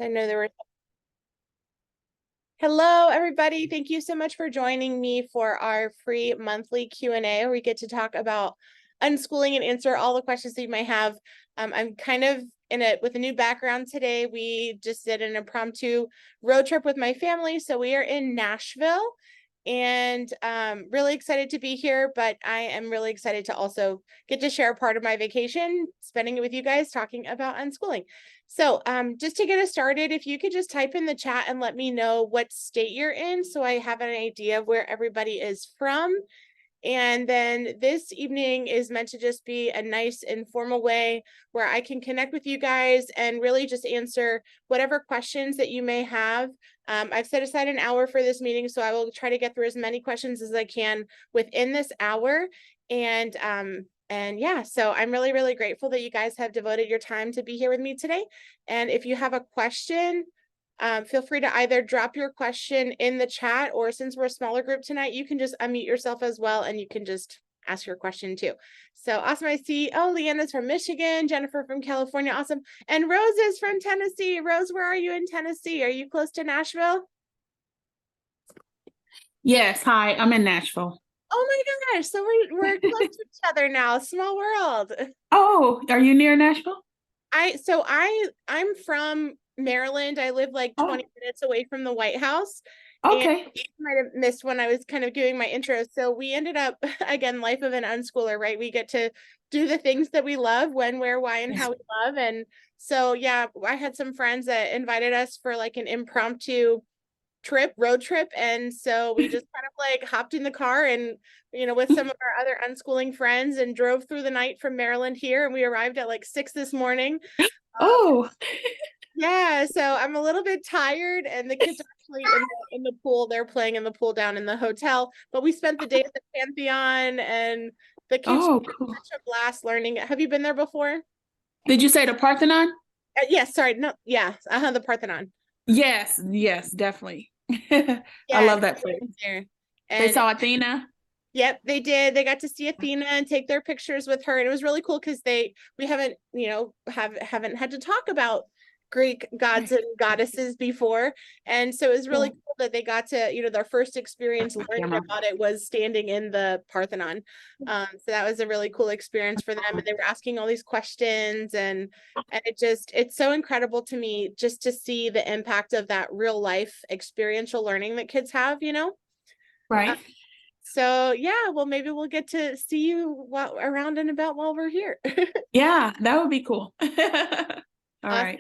I know there were. Hello, everybody. Thank you so much for joining me for our free monthly Q&A, where we get to talk about unschooling and answer all the questions that you might have. I'm kind of with a new background today. We just did an impromptu road trip with my family. So we are in Nashville and really excited to be here, but I am really excited to also get to share a part of my vacation, spending it with you guys, talking about unschooling. So just to get us started, if you could just type in the chat and let me know what state you're in so I have an idea of where everybody is from. And then this evening is meant to just be a nice informal way where I can connect with you guys and really just answer whatever questions that you may have. I've set aside an hour for this meeting, so I will try to get through as many questions as I can within this hour. And yeah, so I'm really, really grateful that you guys have devoted your time to be here with me today. And if you have a question, feel free to either drop your question in the chat, or since we're a smaller group tonight, you can just unmute yourself as well and you can just ask your question too. So awesome. I see, oh, Leanna's from Michigan, Jennifer from California. Awesome. And Rose is from Tennessee. Rose, where are you in Tennessee? Are you close to Nashville? Yes. Hi, I'm in Nashville. Oh my gosh. So we're close to each other now. Small world. Oh, are you near Nashville? I'm from Maryland. I live like 20 minutes away from the White House. Okay. And you might have missed when I was kind of giving my intro. So we ended up, again, life of an unschooler, right? We get to do the things that we love, when, where, why, and how we love. And so, yeah, I had some friends that invited us for like an impromptu road trip. And so we just kind of like hopped in the car and, with some of our other unschooling friends and drove through the night from Maryland here. And we arrived at like 6 this morning. Oh. Yeah, so I'm a little bit tired, and the kids are actually in the pool. They're playing in the pool down in the hotel, but we spent the day at the Pantheon, and the kids had Cool. such a blast learning. Have you been there before? Did you say the Parthenon? Yes, sorry. No, yeah, the Parthenon. Yes, definitely. I Yeah, love that place. there. They And saw Athena. yep, they did. They got to see Athena and take their pictures with her. And it was really cool because we haven't, haven't had to talk about Greek gods and goddesses before. And so it was really cool that they got to, their first experience learning about it was standing in the Parthenon. So that was a really cool experience for them. And they were asking all these questions, and it's so incredible to me just to see the impact of that real life experiential learning that kids have, Right. So yeah, well, maybe we'll get to see you around and about while we're here. Yeah, that would be cool. All Awesome. right.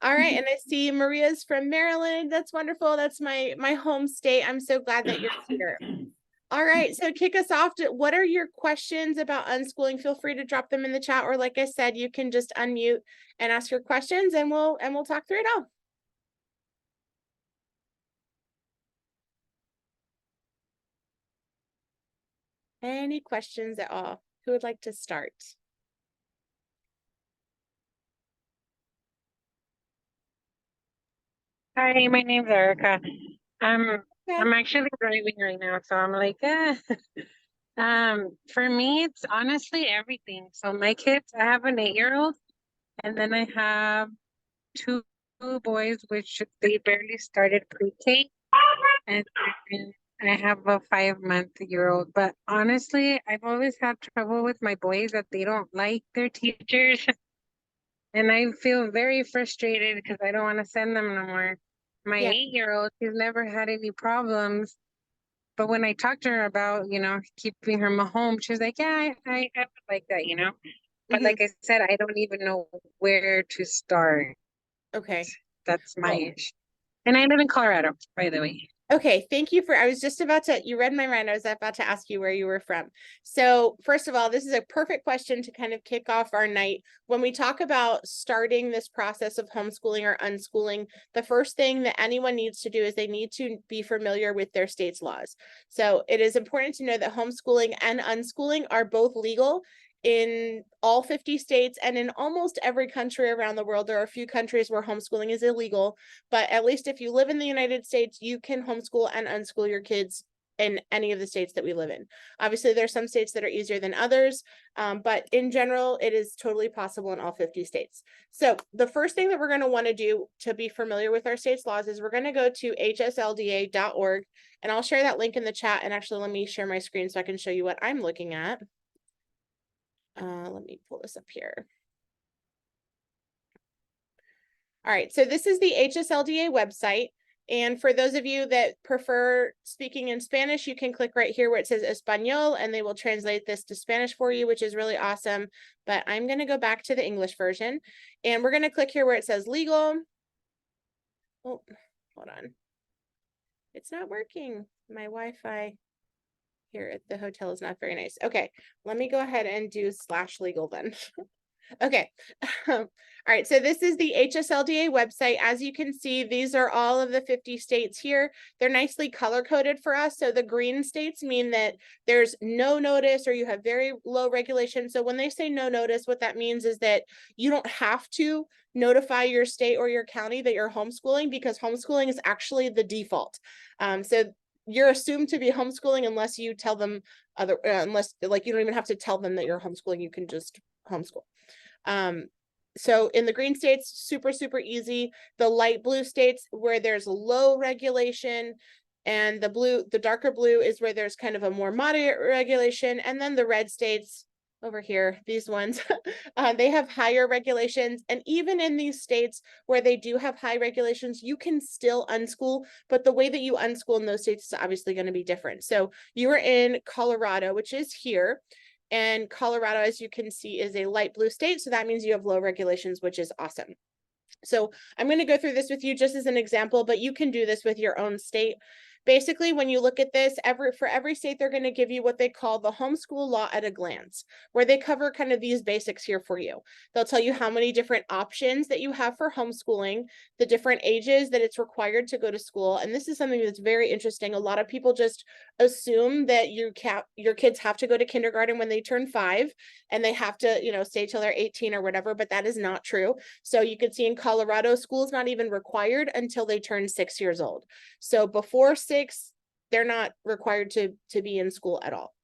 All right, and I see Maria's from Maryland. That's wonderful. That's my home state. I'm so glad that you're here. All right, so kick us off. What are your questions about unschooling? Feel free to drop them in the chat, or like I said, you can just unmute and ask your questions, and we'll talk through it all. Any questions at all? Who would like to start? Hi, my name's Erica. I'm actually driving right now, so I'm like, for me, it's honestly everything. So my kids, I have an 8-year-old, and then I have two boys, which they barely started pre-K, and I have a 5-month-year-old. But honestly, I've always had trouble with my boys that they don't like their teachers. And I feel very frustrated because I don't want to send them no more. My 8-year-old, she's never had any problems. But when I talked to her about, keeping her home, she was like, yeah, I would like that, But like I said, I don't even know where to start. Okay. That's my issue. And I live in Colorado, by the way. Okay, thank you I was just about to, you read my mind. I was about to ask you where you were from. So first of all, this is a perfect question to kind of kick off our night. When we talk about starting this process of homeschooling or unschooling, the first thing that anyone needs to do is they need to be familiar with their state's laws. So it is important to know that homeschooling and unschooling are both legal in all 50 states, and in almost every country around the world. There are a few countries where homeschooling is illegal, but at least if you live in the United States, you can homeschool and unschool your kids in any of the states that we live in. Obviously, there's some states that are easier than others, but in general, it is totally possible in all 50 states. So the first thing that we're going to want to do to be familiar with our state's laws is we're going to go to hslda.org, and I'll share that link in the chat. And actually, let me share my screen so I can show you what I'm looking at. Let me pull this up here. All right, so this is the HSLDA website. And for those of you that prefer speaking in Spanish, you can click right here where it says Español, and they will translate this to Spanish for you, which is really awesome. But I'm going to go back to the English version, and we're going to click here where it says legal. Oh, hold on. It's not working. My Wi-Fi here at the hotel is not very nice. Okay, let me go ahead and do /legal then. Okay. All right. So this is the HSLDA website. As you can see, these are all of the 50 states here. They're nicely color coded for us. So the green states mean that there's no notice or you have very low regulation. So when they say no notice, what that means is that you don't have to notify your state or your county that you're homeschooling, because homeschooling is actually the default. So you're assumed to be homeschooling unless you tell them unless like you don't even have to tell them that you're homeschooling. You can just homeschool. So in the green states, super easy. The light blue states where there's low regulation, and the darker blue is where there's kind of a more moderate regulation. And then the red states over here, these ones, they have higher regulations. And even in these states where they do have high regulations, you can still unschool, but the way that you unschool in those states is obviously going to be different. So you are in Colorado, which is here. And Colorado, as you can see, is a light blue state. So that means you have low regulations, which is awesome. So I'm going to go through this with you just as an example, but you can do this with your own state. Basically, when you look at this, for every state, they're going to give you what they call the homeschool law at a glance, where they cover kind of these basics here for you. They'll tell you how many different options that you have for homeschooling, the different ages that it's required to go to school. And this is something that's very interesting. A lot of people just assume that your kids have to go to kindergarten when they turn 5, and they have to, stay till they're 18 or whatever, but that is not true. So you can see in Colorado, school is not even required until they turn 6 years old. So before 6, they're not required to be in school at all.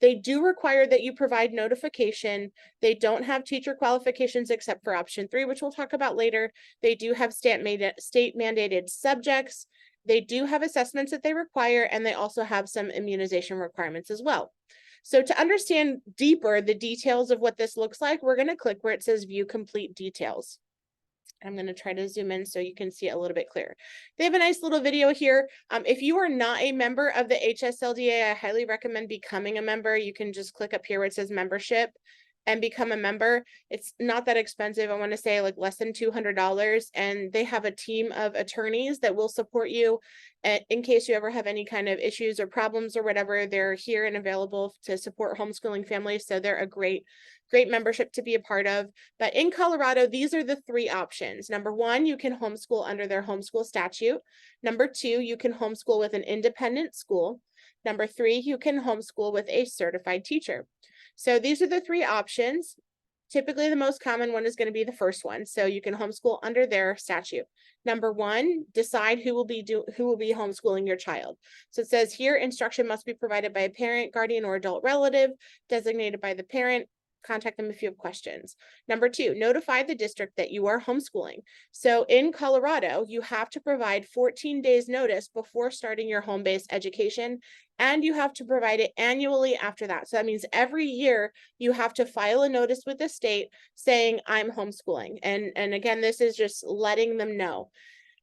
They do require that you provide notification. They don't have teacher qualifications except for option 3, which we'll talk about later. They do have state mandated subjects. They do have assessments that they require, and they also have some immunization requirements as well. So to understand deeper the details of what this looks like, we're going to click where it says view complete details. I'm going to try to zoom in so you can see it a little bit clearer. They have a nice little video here. If you are not a member of the HSLDA, I highly recommend becoming a member. You can just click up here where it says membership and become a member. It's not that expensive. I want to say like less than $200. And they have a team of attorneys that will support you in case you ever have any kind of issues or problems or whatever. They're here and available to support homeschooling families. So they're a great membership to be a part of. But in Colorado, these are the 3 options. Number 1, you can homeschool under their homeschool statute. Number 2, you can homeschool with an independent school. Number 3, you can homeschool with a certified teacher. So these are the 3 options. Typically, the most common one is going to be the first one. So you can homeschool under their statute. Number 1, decide who will be homeschooling your child. So it says here, instruction must be provided by a parent, guardian, or adult relative designated by the parent. Contact them if you have questions. Number 2, notify the district that you are homeschooling. So in Colorado, you have to provide 14 days notice before starting your home-based education, and you have to provide it annually after that. So that means every year you have to file a notice with the state saying I'm homeschooling. And again, this is just letting them know.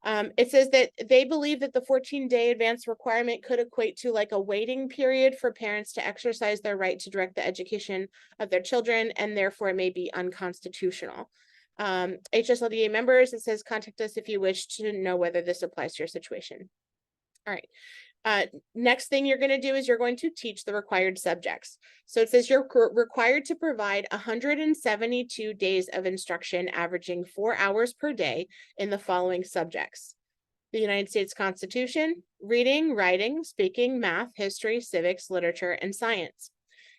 It says that they believe that the 14-day advance requirement could equate to like a waiting period for parents to exercise their right to direct the education of their children, and therefore it may be unconstitutional. HSLDA members, it says contact us if you wish to know whether this applies to your situation. All right. Next thing you're going to do is you're going to teach the required subjects. So it says you're required to provide 172 days of instruction, averaging 4 hours per day in the following subjects: the United States Constitution, reading, writing, speaking, math, history, civics, literature, and science.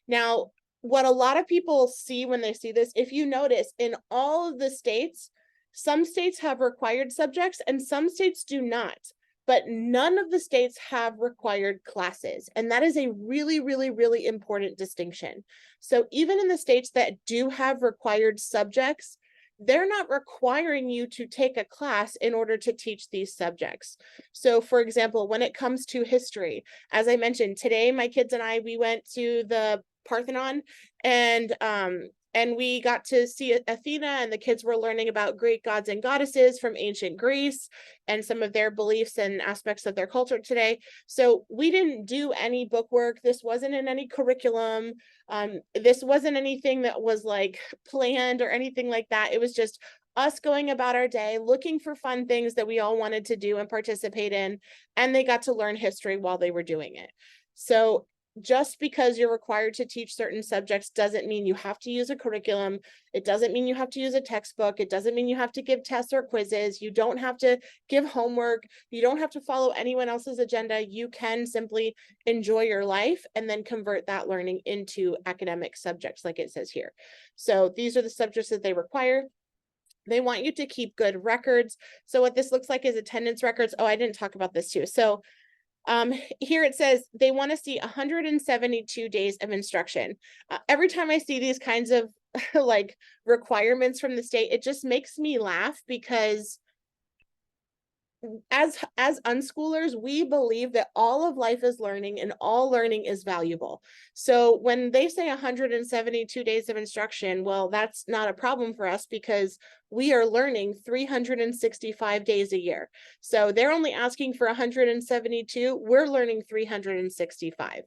Now, what a lot of people see when they see this, if you notice, in all of the states, some states have required subjects and some states do not. but none of the states have required classes. And that is a really, really, really important distinction. So even in the states that do have required subjects, they're not requiring you to take a class in order to teach these subjects. So for example, when it comes to history, as I mentioned today, my kids and I, we went to the Parthenon, and we got to see Athena, and the kids were learning about Greek gods and goddesses from ancient Greece and some of their beliefs and aspects of their culture today. So we didn't do any book work. This wasn't in any curriculum. This wasn't anything that was like planned or anything like that. It was just us going about our day, looking for fun things that we all wanted to do and participate in, and they got to learn history while they were doing it. So just because you're required to teach certain subjects doesn't mean you have to use a curriculum. It doesn't mean you have to use a textbook. It doesn't mean you have to give tests or quizzes. You don't have to give homework. You don't have to follow anyone else's agenda. You can simply enjoy your life and then convert that learning into academic subjects like it says here. So these are the subjects that they require. They want you to keep good records. So what this looks like is attendance records. Oh, I didn't talk about this too. So here it says they want to see 172 days of instruction. Every time I see these kinds of like requirements from the state, it just makes me laugh, because as unschoolers, we believe that all of life is learning and all learning is valuable. So when they say 172 days of instruction, well, that's not a problem for us because we are learning 365 days a year. So they're only asking for 172. We're learning 365.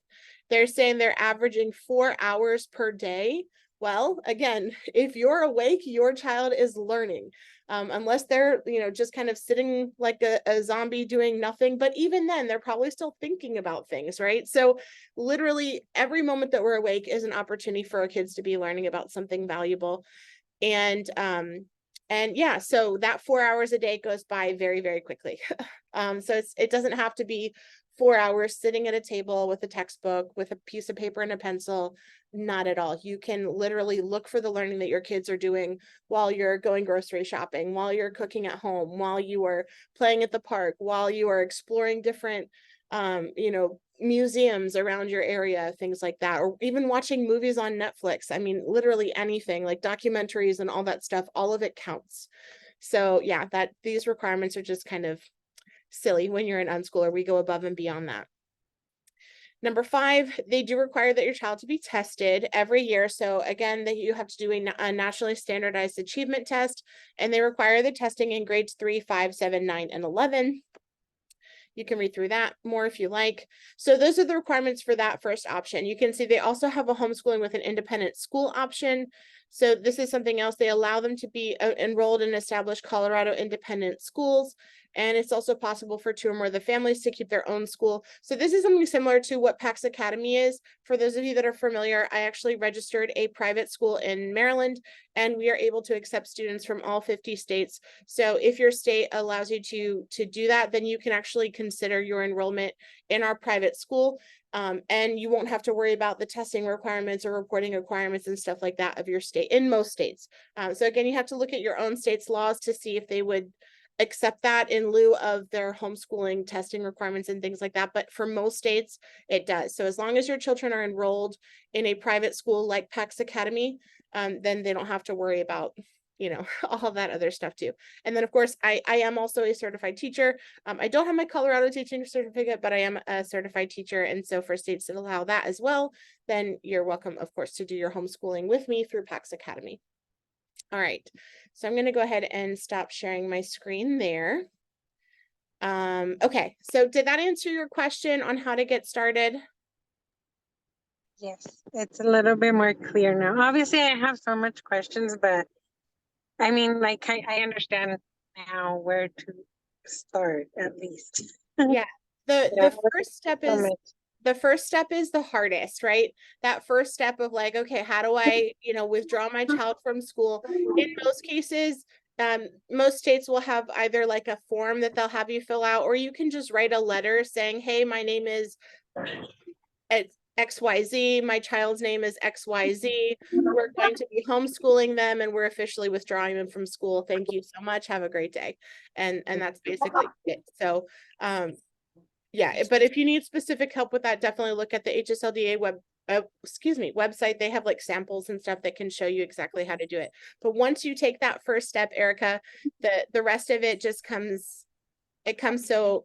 They're saying they're averaging 4 hours per day. Well, again, if you're awake, your child is learning. Unless they're, just kind of sitting like a zombie doing nothing. But even then, they're probably still thinking about things, right? So literally every moment that we're awake is an opportunity for our kids to be learning about something valuable. And yeah, so that 4 hours a day goes by very, very quickly. So it doesn't have to be 4 hours sitting at a table with a textbook, with a piece of paper and a pencil. Not at all. You can literally look for the learning that your kids are doing while you're going grocery shopping, while you're cooking at home, while you are playing at the park, while you are exploring different, museums around your area, things like that, or even watching movies on Netflix. I mean, literally anything, like documentaries and all that stuff, all of it counts. So yeah, these requirements are just kind of silly when you're an unschooler. We go above and beyond that. Number 5, they do require that your child to be tested every year. So again, that you have to do a nationally standardized achievement test, and they require the testing in grades 3, 5, 7, 9, and 11. You can read through that more if you like. So those are the requirements for that first option. You can see they also have a homeschooling with an independent school option. So this is something else. They allow them to be enrolled in established Colorado independent schools. And it's also possible for 2 or more of the families to keep their own school. So this is something similar to what PAX Academy is. For those of you that are familiar, I actually registered a private school in Maryland, and we are able to accept students from all 50 states. So if your state allows you to do that, then you can actually consider your enrollment in our private school. And you won't have to worry about the testing requirements or reporting requirements and stuff like that of your state in most states. So again, you have to look at your own state's laws to see if they would accept that in lieu of their homeschooling testing requirements and things like that. But for most states, it does. So as long as your children are enrolled in a private school like PAX Academy, then they don't have to worry about, all that other stuff too. And then of course, I am also a certified teacher. I don't have my Colorado teaching certificate, but I am a certified teacher. And so for states that allow that as well, then you're welcome, of course, to do your homeschooling with me through PAX Academy. All right, so I'm going to go ahead and stop sharing my screen there. Okay, so did that answer your question on how to get started? Yes, it's a little bit more clear now. Obviously, I have so much questions, but I mean, like, I understand now where to start at least. Yeah, Yeah, the first step so is much. the first step is the hardest, right? That first step of like, okay, how do I, withdraw my child from school? In most cases, most states will have either like a form that they'll have you fill out, or you can just write a letter saying, hey, my name is XYZ, my child's name is XYZ. We're going to be homeschooling them and we're officially withdrawing them from school. Thank you so much. Have a great day. And that's basically it. So yeah, but if you need specific help with that, definitely look at the HSLDA website. They have like samples and stuff that can show you exactly how to do it. But once you take that first step, Erica, the rest of it just comes so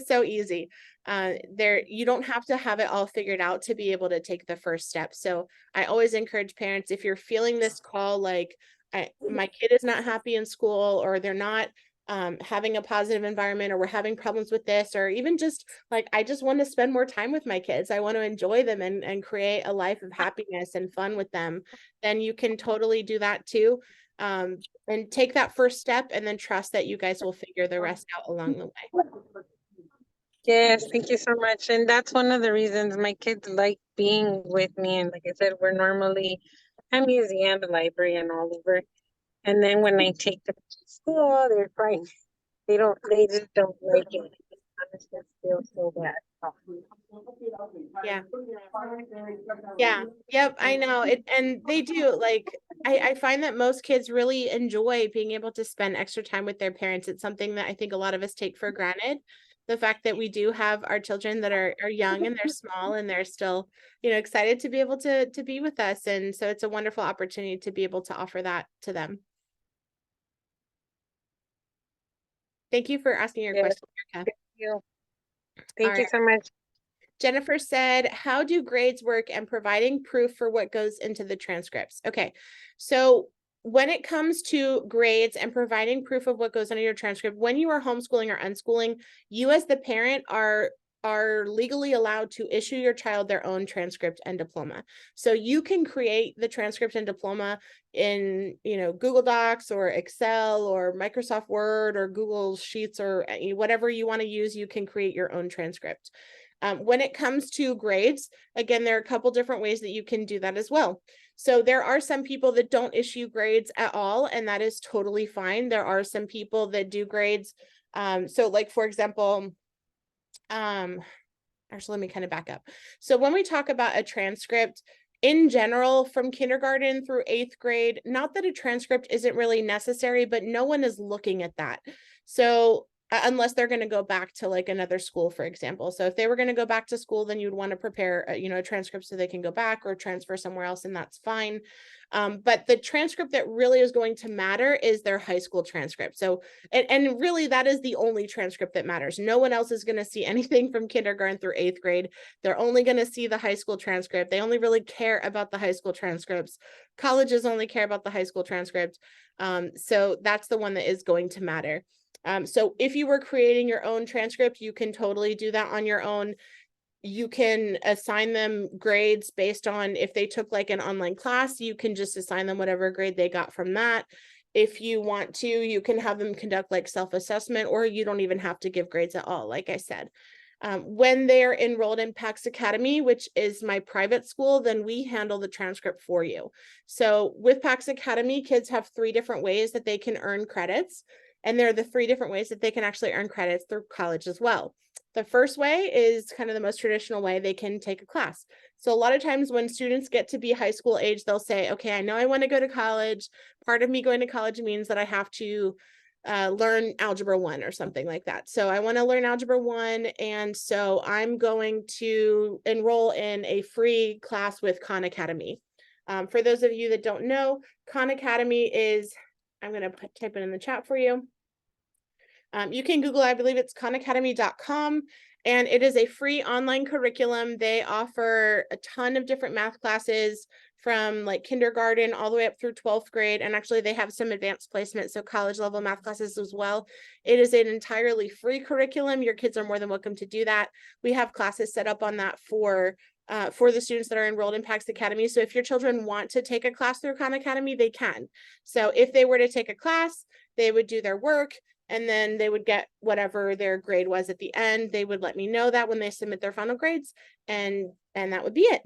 so easy. You don't have to have it all figured out to be able to take the first step. So I always encourage parents, if you're feeling this call, like my kid is not happy in school, or they're not having a positive environment, or we're having problems with this, or even just like, I just want to spend more time with my kids, I want to enjoy them and create a life of happiness and fun with them, then you can totally do that too. And take that first step and then trust that you guys will figure the rest out along the way. Yes, thank you so much. And that's one of the reasons my kids like being with me. And like I said, we're normally at museum, the library, and all over. And then when I take them to school, they're crying. They just don't like it. Honestly, feel so bad. Yeah. Yeah. Yep. I know it. And they do, like, I find that most kids really enjoy being able to spend extra time with their parents. It's something that I think a lot of us take for granted. The fact that we do have our children that are young and they're small and they're still, excited to be able to be with us. And so it's a wonderful opportunity to be able to offer that to them. Thank you for asking your question, Erica. Thank you. Thank you right. so much. Jennifer said, how do grades work and providing proof for what goes into the transcripts? Okay, so when it comes to grades and providing proof of what goes into your transcript, when you are homeschooling or unschooling, you as the parent are legally allowed to issue your child their own transcript and diploma. So you can create the transcript and diploma in, Google Docs or Excel or Microsoft Word or Google Sheets or whatever you want to use, you can create your own transcript. When it comes to grades, again, there are a couple different ways that you can do that as well. So there are some people that don't issue grades at all, and that is totally fine. There are some people that do grades. So like, for example, actually, let me kind of back up. So when we talk about a transcript, in general, from kindergarten through 8th grade, not that a transcript isn't really necessary, but no one is looking at that. So unless they're going to go back to like another school, for example. So if they were going to go back to school, then you'd want to prepare, a transcript so they can go back or transfer somewhere else, and that's fine. But the transcript that really is going to matter is their high school transcript. So, and really that is the only transcript that matters. No one else is going to see anything from kindergarten through 8th grade. They're only going to see the high school transcript. They only really care about the high school transcripts. Colleges only care about the high school transcript. So that's the one that is going to matter. So if you were creating your own transcript, you can totally do that on your own. You can assign them grades based on if they took like an online class, you can just assign them whatever grade they got from that. If you want to, you can have them conduct like self-assessment, or you don't even have to give grades at all, like I said. When they're enrolled in PAX Academy, which is my private school, then we handle the transcript for you. So with PAX Academy, kids have 3 different ways that they can earn credits. And there are the 3 different ways that they can actually earn credits through college as well. The first way is kind of the most traditional way. They can take a class. So a lot of times when students get to be high school age, they'll say, okay, I know I want to go to college. Part of me going to college means that I have to learn Algebra 1 or something like that. So I want to learn Algebra 1. And so I'm going to enroll in a free class with Khan Academy. For those of you that don't know, Khan Academy is, I'm going to type it in the chat for you. You can Google, I believe it's khanacademy.com, and it is a free online curriculum. They offer a ton of different math classes from like kindergarten all the way up through 12th grade. And actually they have some advanced placement, so college level math classes as well. It is an entirely free curriculum. Your kids are more than welcome to do that. We have classes set up on that for the students that are enrolled in PAX Academy. So if your children want to take a class through Khan Academy, they can. So if they were to take a class, they would do their work, and then they would get whatever their grade was at the end. They would let me know that when they submit their final grades, and that would be it.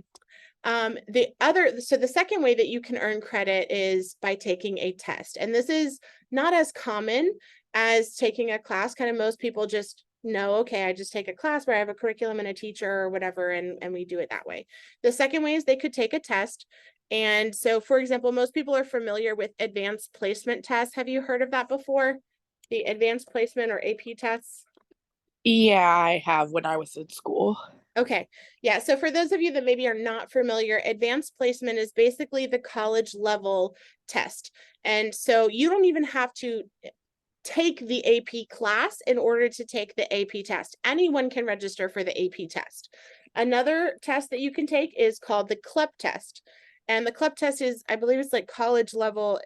So the second way that you can earn credit is by taking a test. And this is not as common as taking a class. Kind of most people just No, okay, I just take a class where I have a curriculum and a teacher or whatever, and we do it that way. The second way is they could take a test. And so, for example, most people are familiar with advanced placement tests. Have you heard of that before? The advanced placement or AP tests? Yeah, I have when I was in school. Okay, yeah, so for those of you that maybe are not familiar, advanced placement is basically the college level test. And so you don't even have to take the AP class in order to take the AP test. Anyone can register for the AP test. Another test that you can take is called the CLEP test. And the CLEP test is, I believe it's like college level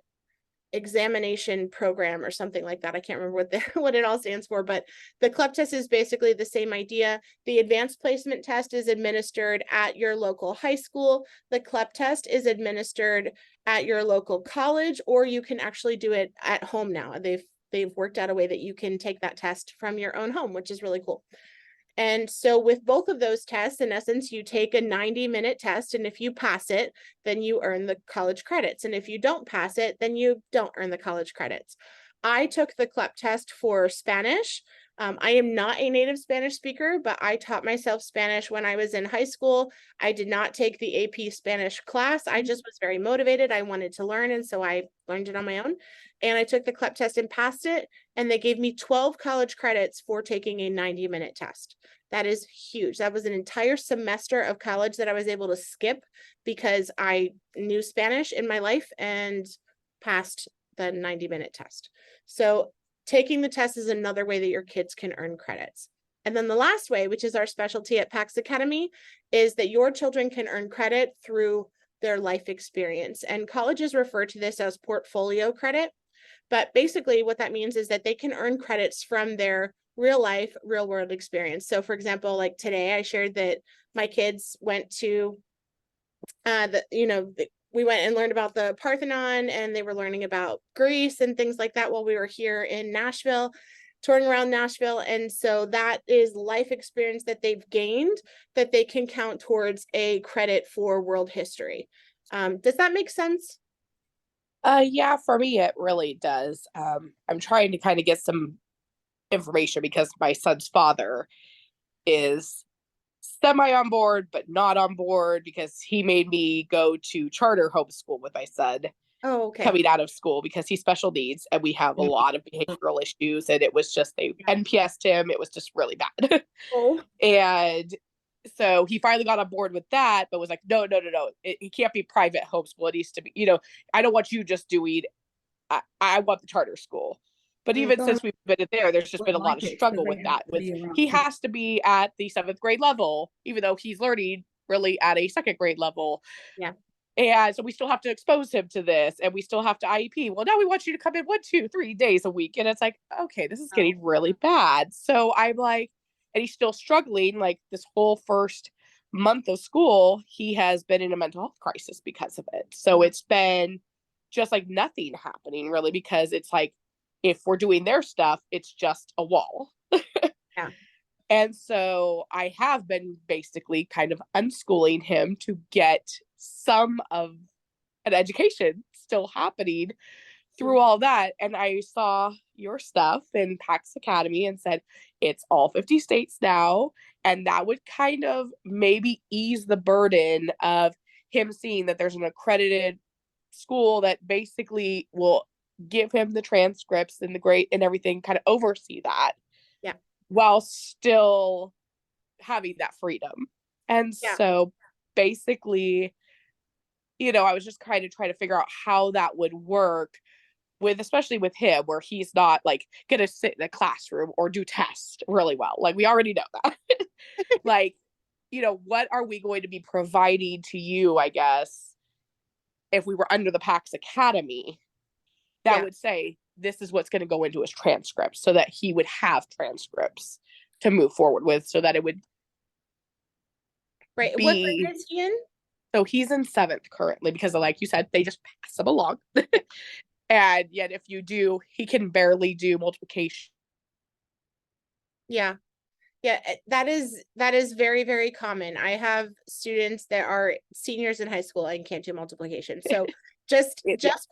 examination program or something like that. I can't remember what it all stands for, but the CLEP test is basically the same idea. The advanced placement test is administered at your local high school. The CLEP test is administered at your local college, or you can actually do it at home now. They've worked out a way that you can take that test from your own home, which is really cool. And so with both of those tests, in essence, you take a 90-minute test, and if you pass it, then you earn the college credits. And if you don't pass it, then you don't earn the college credits. I took the CLEP test for Spanish. I am not a native Spanish speaker, but I taught myself Spanish when I was in high school. I did not take the AP Spanish class. I just was very motivated. I wanted to learn, and so I learned it on my own. And I took the CLEP test and passed it, and they gave me 12 college credits for taking a 90-minute test. That is huge. That was an entire semester of college that I was able to skip because I knew Spanish in my life and passed the 90-minute test. So taking the test is another way that your kids can earn credits. And then the last way, which is our specialty at PAX Academy, is that your children can earn credit through their life experience. And colleges refer to this as portfolio credit. But basically what that means is that they can earn credits from their real life, real world experience. So for example, like today I shared that my kids went to we went and learned about the Parthenon, and they were learning about Greece and things like that while we were here in Nashville, touring around Nashville. And so that is life experience that they've gained that they can count towards a credit for world history. Does that make sense? Yeah, for me it really does. I'm trying to kind of get some information because my son's father is semi on board, but not on board because he made me go to charter homeschool with my son Oh, okay. coming out of school because he's special needs and we have a lot of behavioral issues, and it was just they NPS'd him. It was just really bad. Oh, And so he finally got on board with that, but was like, no. It can't be private homeschool. It needs to be, I don't want you just doing, I want the charter school. But even since we've been there, there's just been a lot of struggle with that. He has to be at the 7th grade level, even though he's learning really at a 2nd grade level. yeah. And so we still have to expose him to this, and we still have to IEP. Well, now we want you to come in 1, 2, 3 days a week. And it's like, okay, this is getting really bad. So I'm like, and he's still struggling. Like this whole first month of school, he has been in a mental health crisis because of it. So it's been just like nothing happening really, because it's like, if we're doing their stuff, it's just a wall. Yeah. And so I have been basically kind of unschooling him to get some of an education still happening through all that. And I saw your stuff in PAX Academy and said, it's all 50 states now. And that would kind of maybe ease the burden of him seeing that there's an accredited school that basically will give him the transcripts and the grade and everything, kind of oversee that. Yeah. While still having that freedom. And so basically, I was just kind of trying to figure out how that would work with, especially with him, where he's not like gonna sit in a classroom or do tests really well. Like we already know that. Like, what are we going to be providing to you, I guess, if we were under the PAX Academy that would say this is what's going to go into his transcripts, so that he would have transcripts to move forward with, so that it would Right. What grade is he in? So he's in 7th currently because, like you said, they just pass him along. And yet if you do, he can barely do multiplication. Yeah. Yeah, that is very, very common. I have students that are seniors in high school and can't do multiplication. So Just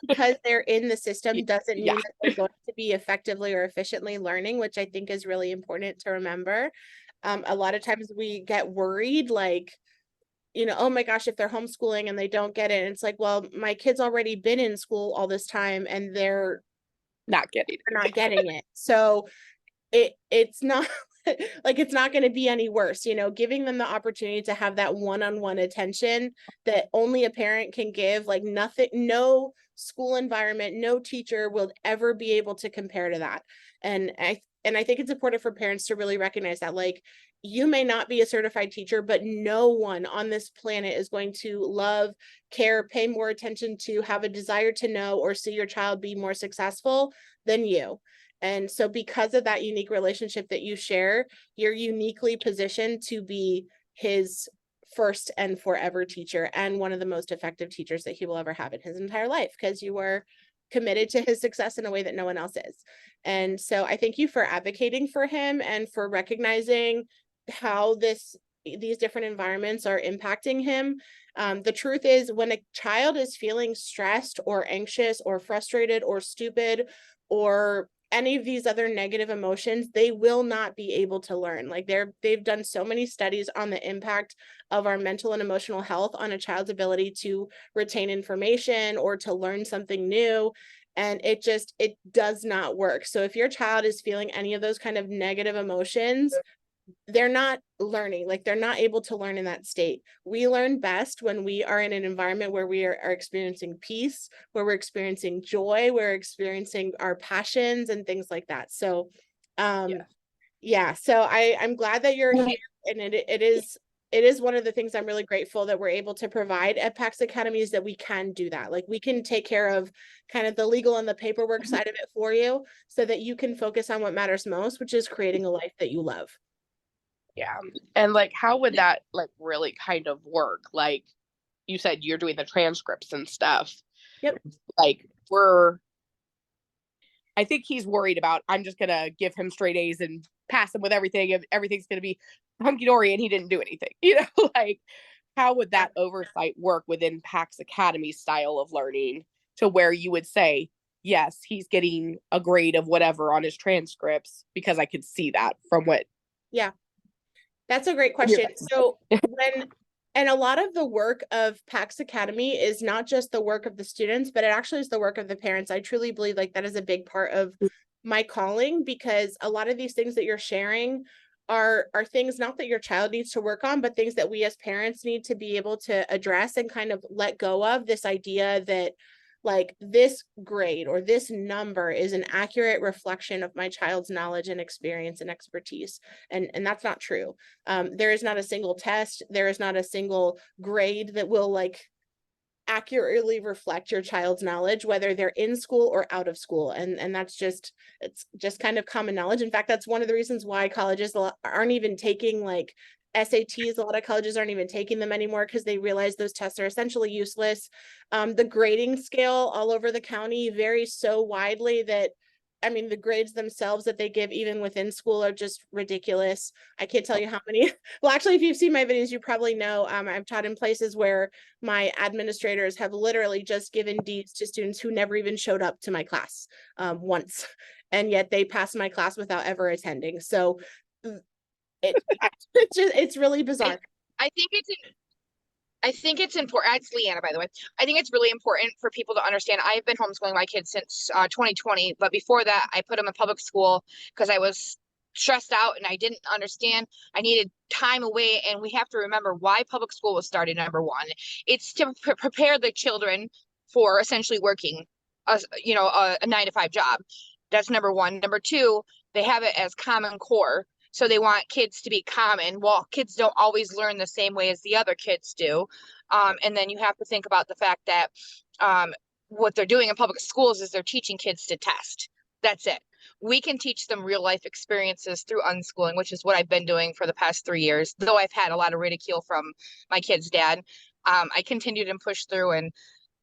because they're in the system doesn't mean Yeah. that they're going to be effectively or efficiently learning, which I think is really important to remember. A lot of times we get worried, like, oh my gosh, if they're homeschooling and they don't get it, it's like, well, my kid's already been in school all this time and they're Not getting not getting it. So it's not like it's not going to be any worse, giving them the opportunity to have that one-on-one attention that only a parent can give, like nothing, no school environment, no teacher will ever be able to compare to that. And I think it's important for parents to really recognize that, like, you may not be a certified teacher, but no one on this planet is going to love, care, pay more attention to, have a desire to know, or see your child be more successful than you. And so because of that unique relationship that you share, you're uniquely positioned to be his first and forever teacher, and one of the most effective teachers that he will ever have in his entire life, because you were committed to his success in a way that no one else is. And so I thank you for advocating for him and for recognizing how these different environments are impacting him. The truth is, when a child is feeling stressed or anxious or frustrated or stupid or any of these other negative emotions, they will not be able to learn. Like they've done so many studies on the impact of our mental and emotional health on a child's ability to retain information or to learn something new. And it does not work. So if your child is feeling any of those kind of negative emotions, they're not learning, like they're not able to learn in that state. We learn best when we are in an environment where we are experiencing peace, where we're experiencing joy, we're experiencing our passions and things like that. So so I'm glad that you're here, and it is one of the things I'm really grateful that we're able to provide at PAX Academy, is that we can do that. Like we can take care of kind of the legal and the paperwork side of it for you, so that you can focus on what matters most, which is creating a life that you love. Yeah. And like, how would that like really kind of work? Like you said, you're doing the transcripts and stuff. Yep. Like I think he's worried about, I'm just going to give him straight A's and pass him with everything, and everything going to be hunky-dory, and he didn't do anything, like how would that oversight work within PAX Academy style of learning, to where you would say, yes, he's getting a grade of whatever on his transcripts because I could see that from what. Yeah. That's a great question. So and a lot of the work of PAX Academy is not just the work of the students, but it actually is the work of the parents. I truly believe like that is a big part of my calling, because a lot of these things that you're sharing are things not that your child needs to work on, but things that we as parents need to be able to address and kind of let go of this idea that like this grade or this number is an accurate reflection of my child's knowledge and experience and expertise. And that's not true. There is not a single test. There is not a single grade that will like accurately reflect your child's knowledge, whether they're in school or out of school. And that's it's just kind of common knowledge. In fact, that's one of the reasons why colleges aren't even taking like SATs. A lot of colleges aren't even taking them anymore, because they realize those tests are essentially useless. The grading scale all over the county varies so widely that, I mean, the grades themselves that they give even within school are just ridiculous. I can't tell you how many. Well, actually, if you've seen my videos, you probably know I've taught in places where my administrators have literally just given Ds to students who never even showed up to my class once, and yet they passed my class without ever attending. So it's really bizarre. I think it's important. It's Leanna, by the way. I think it's really important for people to understand. I've been homeschooling my kids since 2020, but before that, I put them in public school because I was stressed out and I didn't understand. I needed time away, and we have to remember why public school was started. Number one, it's to prepare the children for essentially working, a 9-to-5 job. That's number one. Number two, they have it as Common Core. So they want kids to be common. Well, kids don't always learn the same way as the other kids do. And then you have to think about the fact that what they're doing in public schools is they're teaching kids to test. That's it. We can teach them real life experiences through unschooling, which is what I've been doing for the past 3 years. Though I've had a lot of ridicule from my kid's dad, I continued and pushed through, and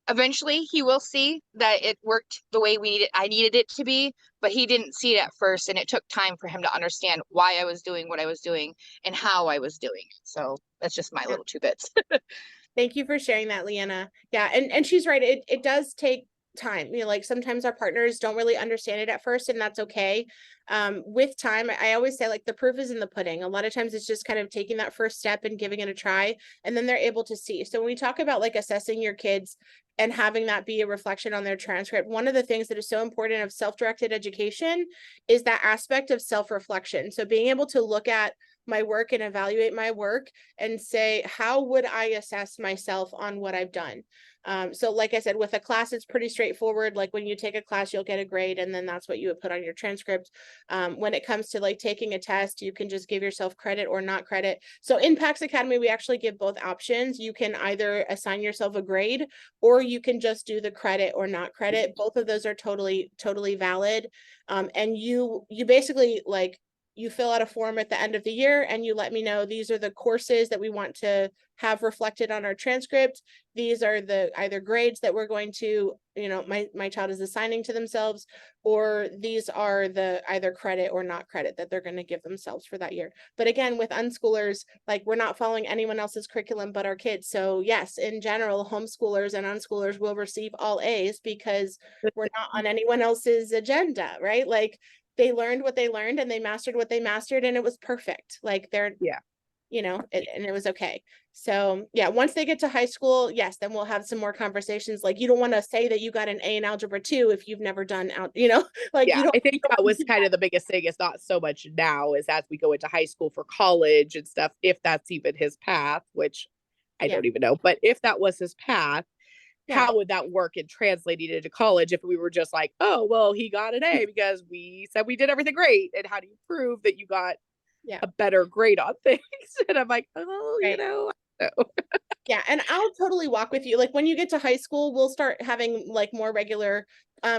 eventually he will see that it worked the way I needed it to be, but he didn't see it at first, and it took time for him to understand why I was doing what I was doing and how I was doing it. So that's just my little 2 bits. Thank you for sharing that, Leanna. Yeah, and she's right. It does take time. You know, like sometimes our partners don't really understand it at first, and that's okay. With time, I always say like the proof is in the pudding. A lot of times it's just kind of taking that first step and giving it a try, and then they're able to see. So when we talk about like assessing your kids and having that be a reflection on their transcript, one of the things that is so important of self-directed education is that aspect of self-reflection. So being able to look at my work and evaluate my work and say, how would I assess myself on what I've done? So like I said, with a class, it's pretty straightforward. Like when you take a class, you'll get a grade, and then that's what you would put on your transcript. When it comes to like taking a test, you can just give yourself credit or not credit. So in PAX Academy, we actually give both options. You can either assign yourself a grade, or you can just do the credit or not credit. Both of those are totally valid. And you basically like, you fill out a form at the end of the year and you let me know these are the courses that we want to have reflected on our transcript. These are the either grades that we're going to, you know, my child is assigning to themselves, or these are the either credit or not credit that they're going to give themselves for that year. But again, with unschoolers, like we're not following anyone else's curriculum but our kids. So yes, in general, homeschoolers and unschoolers will receive all A's because we're not on anyone else's agenda, right? Like they learned what they learned and they mastered what they mastered, and it was perfect. Like they're, you know, and it was okay. So yeah, once they get to high school, yes, then we'll have some more conversations. Like you don't want to say that you got an A in algebra 2 if you've never done out, you know, like you don't. I think that was kind of the biggest thing, is not so much now is as we go into high school for college and stuff, if that's even his path, which I don't even know, but if that was his path, how would that work in translating into college if we were just like, oh, well, he got an A because we said we did everything great. And how do you prove that you got a better grade on things? And I'm like, oh, you know, no. Yeah, and I'll totally walk with you. Like when you get to high school, we'll start having like more regular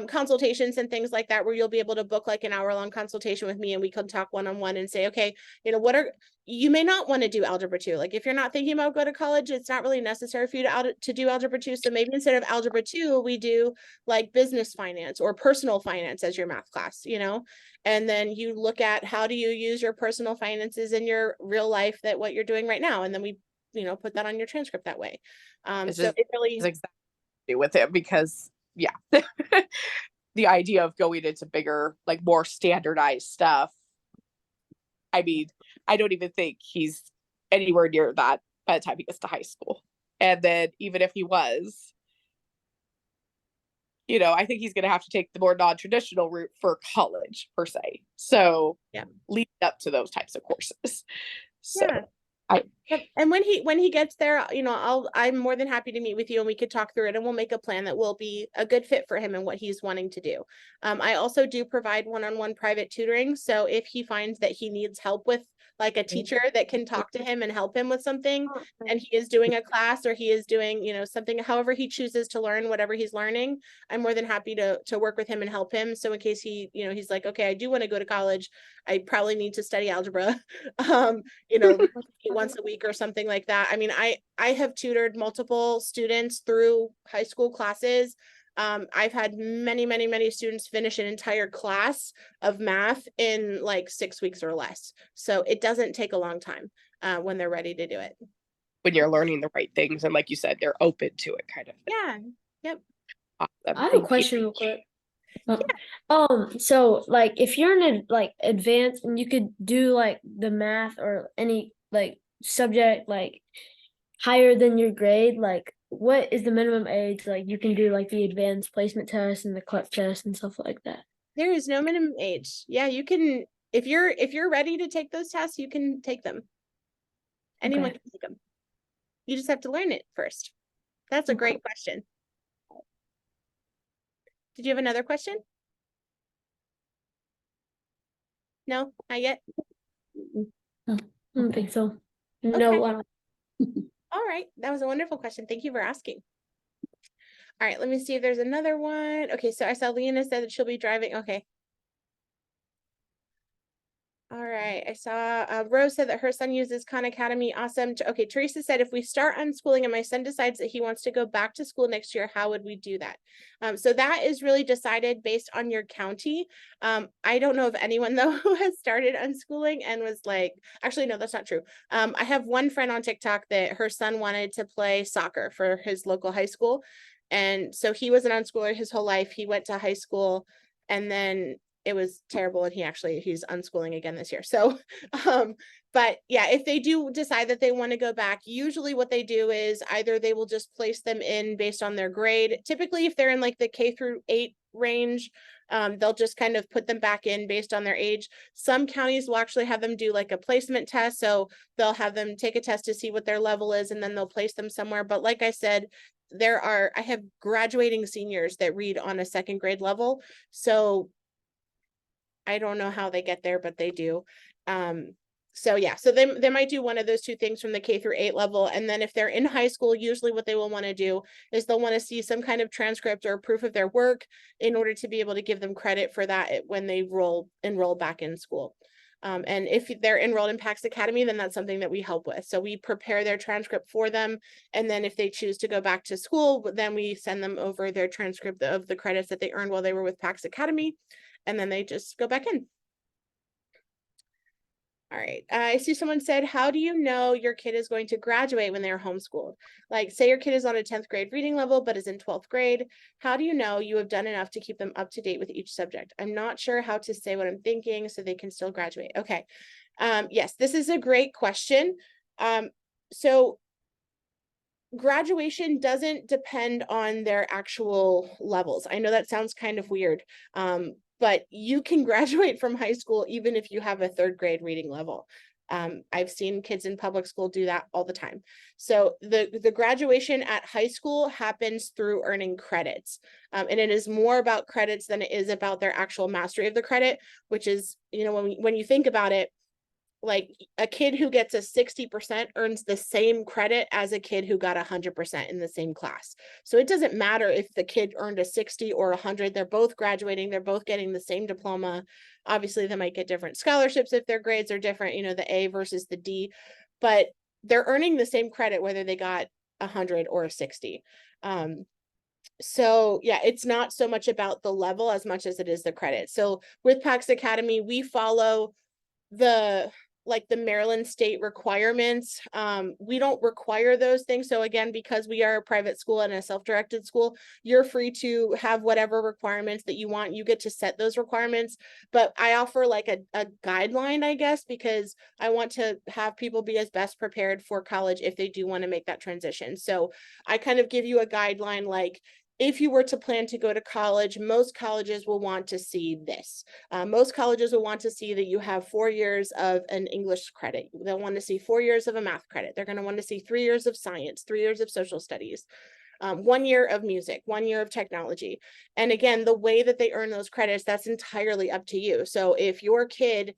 consultations and things like that, where you'll be able to book like an hour-long consultation with me and we can talk one-on-one and say, okay, you know, what are, you may not want to do algebra 2. Like if you're not thinking about go to college, it's not really necessary for you to do algebra 2. So maybe instead of algebra 2, we do like business finance or personal finance as your math class, you know, and then you look at how do you use your personal finances in your real life, that what you're doing right now. And then we, you know, put that on your transcript that way. So it really is exactly with him because the idea of going into bigger, like more standardized stuff. I mean, I don't even think he's anywhere near that by the time he gets to high school. And then even if he was, you know, I think he's going to have to take the more non-traditional route for college per se. So lead up to those types of courses. So and when he gets there, you know, I'm more than happy to meet with you and we could talk through it, and we'll make a plan that will be a good fit for him and what he's wanting to do. I also do provide one-on-one private tutoring. So if he finds that he needs help with like a teacher that can talk to him and help him with something, and he is doing a class or he is doing, you know, something, however he chooses to learn whatever he's learning, I'm more than happy to work with him and help him. So in case he, you know, he's like, okay, I do want to go to college, I probably need to study algebra, you know, once a week or something like that. I mean, I have tutored multiple students through high school classes. I've had many students finish an entire class of math in like 6 weeks or less. So it doesn't take a long time when they're ready to do it. When you're learning the right things, and like you said, they're open to it kind of thing. Yeah. Yep. Awesome. I have a question real quick. So like if you're in like advanced and you could do like the math or any like subject like higher than your grade, like what is the minimum age like you can do like the advanced placement test and the CLEP test and stuff like that? There is no minimum age. Yeah, you can, if you're ready to take those tests, you can take them. Anyone can take them. You just have to learn it first. That's a great question. Did you have another question? No, not yet. I don't think so. No, I don't. All right, that was a wonderful question. Thank you for asking. All right, let me see if there's another one. Okay, so I saw Leanna said that she'll be driving. Okay. All right, I saw Rose said that her son uses Khan Academy. Awesome. Okay, Teresa said if we start unschooling and my son decides that he wants to go back to school next year, how would we do that? So that is really decided based on your county. I don't know of anyone though who has started unschooling and was like, actually, no, that's not true. I have one friend on TikTok that her son wanted to play soccer for his local high school. And so he was an unschooler his whole life. He went to high school and then it was terrible and he's unschooling again this year. So but yeah, if they do decide that they want to go back, usually what they do is either they will just place them in based on their grade. Typically if they're in like the K-8 range, they'll just kind of put them back in based on their age. Some counties will actually have them do like a placement test, so they'll have them take a test to see what their level is and then they'll place them somewhere. But like I said, I have graduating seniors that read on a second grade level, so I don't know how they get there, but they do. So yeah, so they might do one of those two things from the K-8 level. And then if they're in high school, usually what they will want to do is they'll want to see some kind of transcript or proof of their work in order to be able to give them credit for that when they enroll back in school. And if they're enrolled in PAX Academy, then that's something that we help with. So we prepare their transcript for them. And then if they choose to go back to school, then we send them over their transcript of the credits that they earned while they were with PAX Academy. And then they just go back in. All right, I see someone said, how do you know your kid is going to graduate when they're homeschooled? Like say your kid is on a 10th grade reading level, but is in 12th grade. How do you know you have done enough to keep them up to date with each subject? I'm not sure how to say what I'm thinking so they can still graduate. Okay, yes, this is a great question. So graduation doesn't depend on their actual levels. I know that sounds kind of weird, but you can graduate from high school even if you have a 3rd grade reading level. I've seen kids in public school do that all the time. So the graduation at high school happens through earning credits. And it is more about credits than it is about their actual mastery of the credit, which is, you know, when you think about it, like a kid who gets a 60% earns the same credit as a kid who got 100% in the same class. So it doesn't matter if the kid earned a 60 or 100, they're both graduating, they're both getting the same diploma. Obviously they might get different scholarships if their grades are different, you know, the A versus the D, but they're earning the same credit whether they got 100 or a 60. So yeah, it's not so much about the level as much as it is the credit. So with PAX Academy, we follow the Maryland state requirements. We don't require those things. So again, because we are a private school and a self-directed school, you're free to have whatever requirements that you want. You get to set those requirements, but I offer like a guideline, I guess, because I want to have people be as best prepared for college if they do want to make that transition. So I kind of give you a guideline, like, if you were to plan to go to college, most colleges will want to see this. Most colleges will want to see that you have 4 years of an English credit. They'll want to see 4 years of a math credit. They're going to want to see 3 years of science, 3 years of social studies, 1 year of music, 1 year of technology. And again, the way that they earn those credits, that's entirely up to you. So if your kid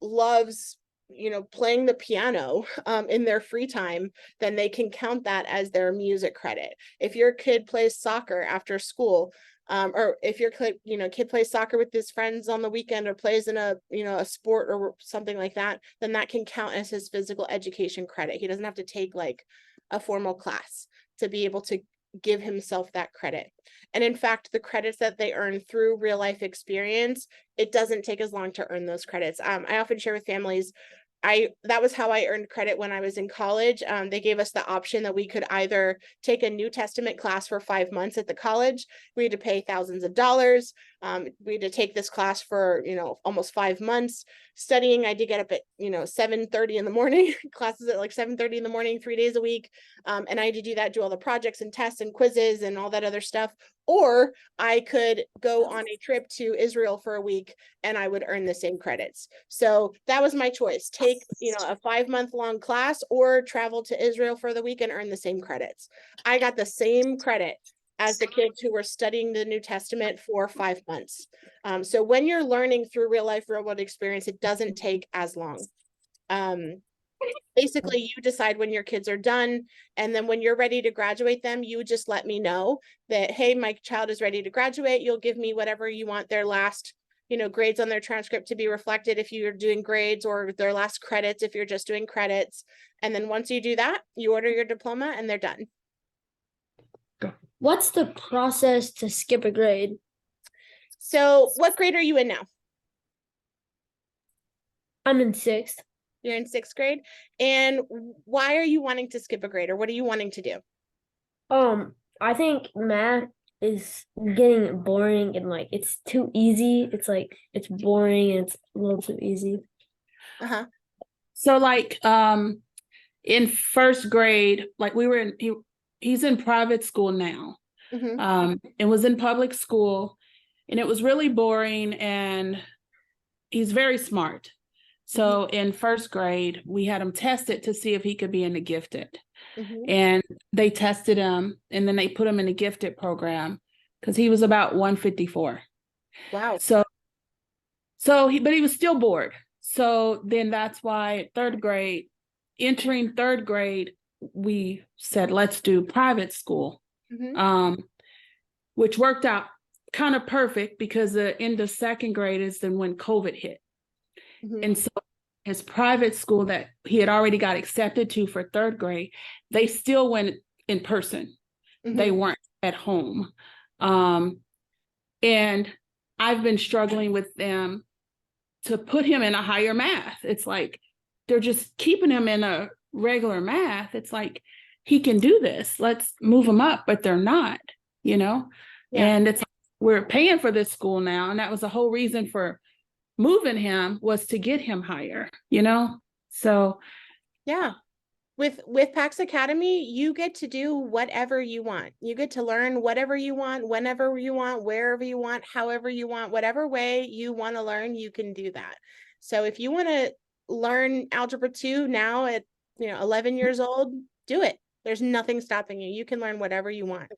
loves, you know, playing the piano in their free time, then they can count that as their music credit. If your kid plays soccer after school, or if your kid, you know, kid plays soccer with his friends on the weekend or plays in a, you know, a sport or something like that, then that can count as his physical education credit. He doesn't have to take like a formal class to be able to give himself that credit. And in fact, the credits that they earn through real life experience, it doesn't take as long to earn those credits. I often share with families, that was how I earned credit when I was in college. They gave us the option that we could either take a New Testament class for 5 months at the college. We had to pay thousands of dollars. We had to take this class for, you know, almost 5 months studying. I had to get up at, you know, 7:30 in the morning, classes at like 7:30 in the morning, 3 days a week. And I had to do that, do all the projects and tests and quizzes and all that other stuff. Or I could go on a trip to Israel for a week and I would earn the same credits. So that was my choice. Take, you know, a 5-month long class or travel to Israel for the week and earn the same credits. I got the same credit as the kids who were studying the New Testament for 5 months. So when you're learning through real life, real world experience, it doesn't take as long. Basically, you decide when your kids are done, and then when you're ready to graduate them, you just let me know that, hey, my child is ready to graduate. You'll give me whatever you want their last, grades on their transcript to be reflected if you're doing grades, or their last credits if you're just doing credits. And then once you do that, you order your diploma and they're done. What's the process to skip a grade? So what grade are you in now? I'm in 6th. You're in 6th grade. And why are you wanting to skip a grade, or what are you wanting to do? I think math is getting boring and like it's too easy. It's like it's boring and it's a little too easy. Uh-huh. So like in 1st grade, like he's in private school now. And was in public school, and it was really boring, and he's very smart. So in 1st grade, we had him tested to see if he could be in the gifted. And they tested him, and then they put him in the gifted program because he was about 154. Wow. But he was still bored. So then that's why 3rd grade, entering 3rd grade, we said, let's do private school, which worked out kind of perfect because the end of 2nd grade is then when COVID hit. And so his private school that he had already got accepted to for 3rd grade, they still went in person. They weren't at home. And I've been struggling with them to put him in a higher math. It's like they're just keeping him in a regular math. It's like he can do this. Let's move him up, but they're not, Yeah. And it's like, we're paying for this school now, and that was the whole reason for moving him, was to get him higher, So yeah. With PAX Academy, you get to do whatever you want. You get to learn whatever you want, whenever you want, wherever you want, however you want, whatever way you want to learn, you can do that. So if you want to learn Algebra 2 now at 11 years old, do it. There's nothing stopping you. You can learn whatever you want.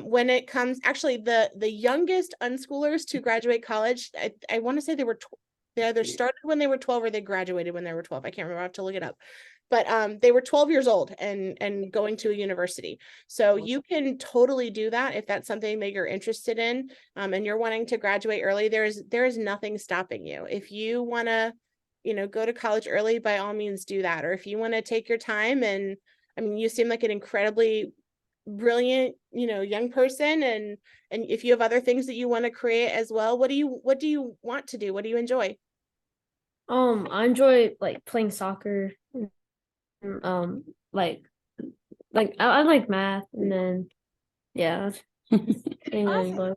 When it comes, actually, the youngest unschoolers to graduate college, I want to say they either started when they were 12 or they graduated when they were 12. I can't remember. I have to look it up. But they were 12 years old and going to a university. So you can totally do that if that's something that you're interested in, and you're wanting to graduate early. There is nothing stopping you. If you want to, go to college early, by all means do that. Or if you want to take your time, and I mean, you seem like an incredibly brilliant, young person, and if you have other things that you want to create as well, what do you want to do? What do you enjoy? I enjoy like playing soccer. Like I like math, and then Awesome.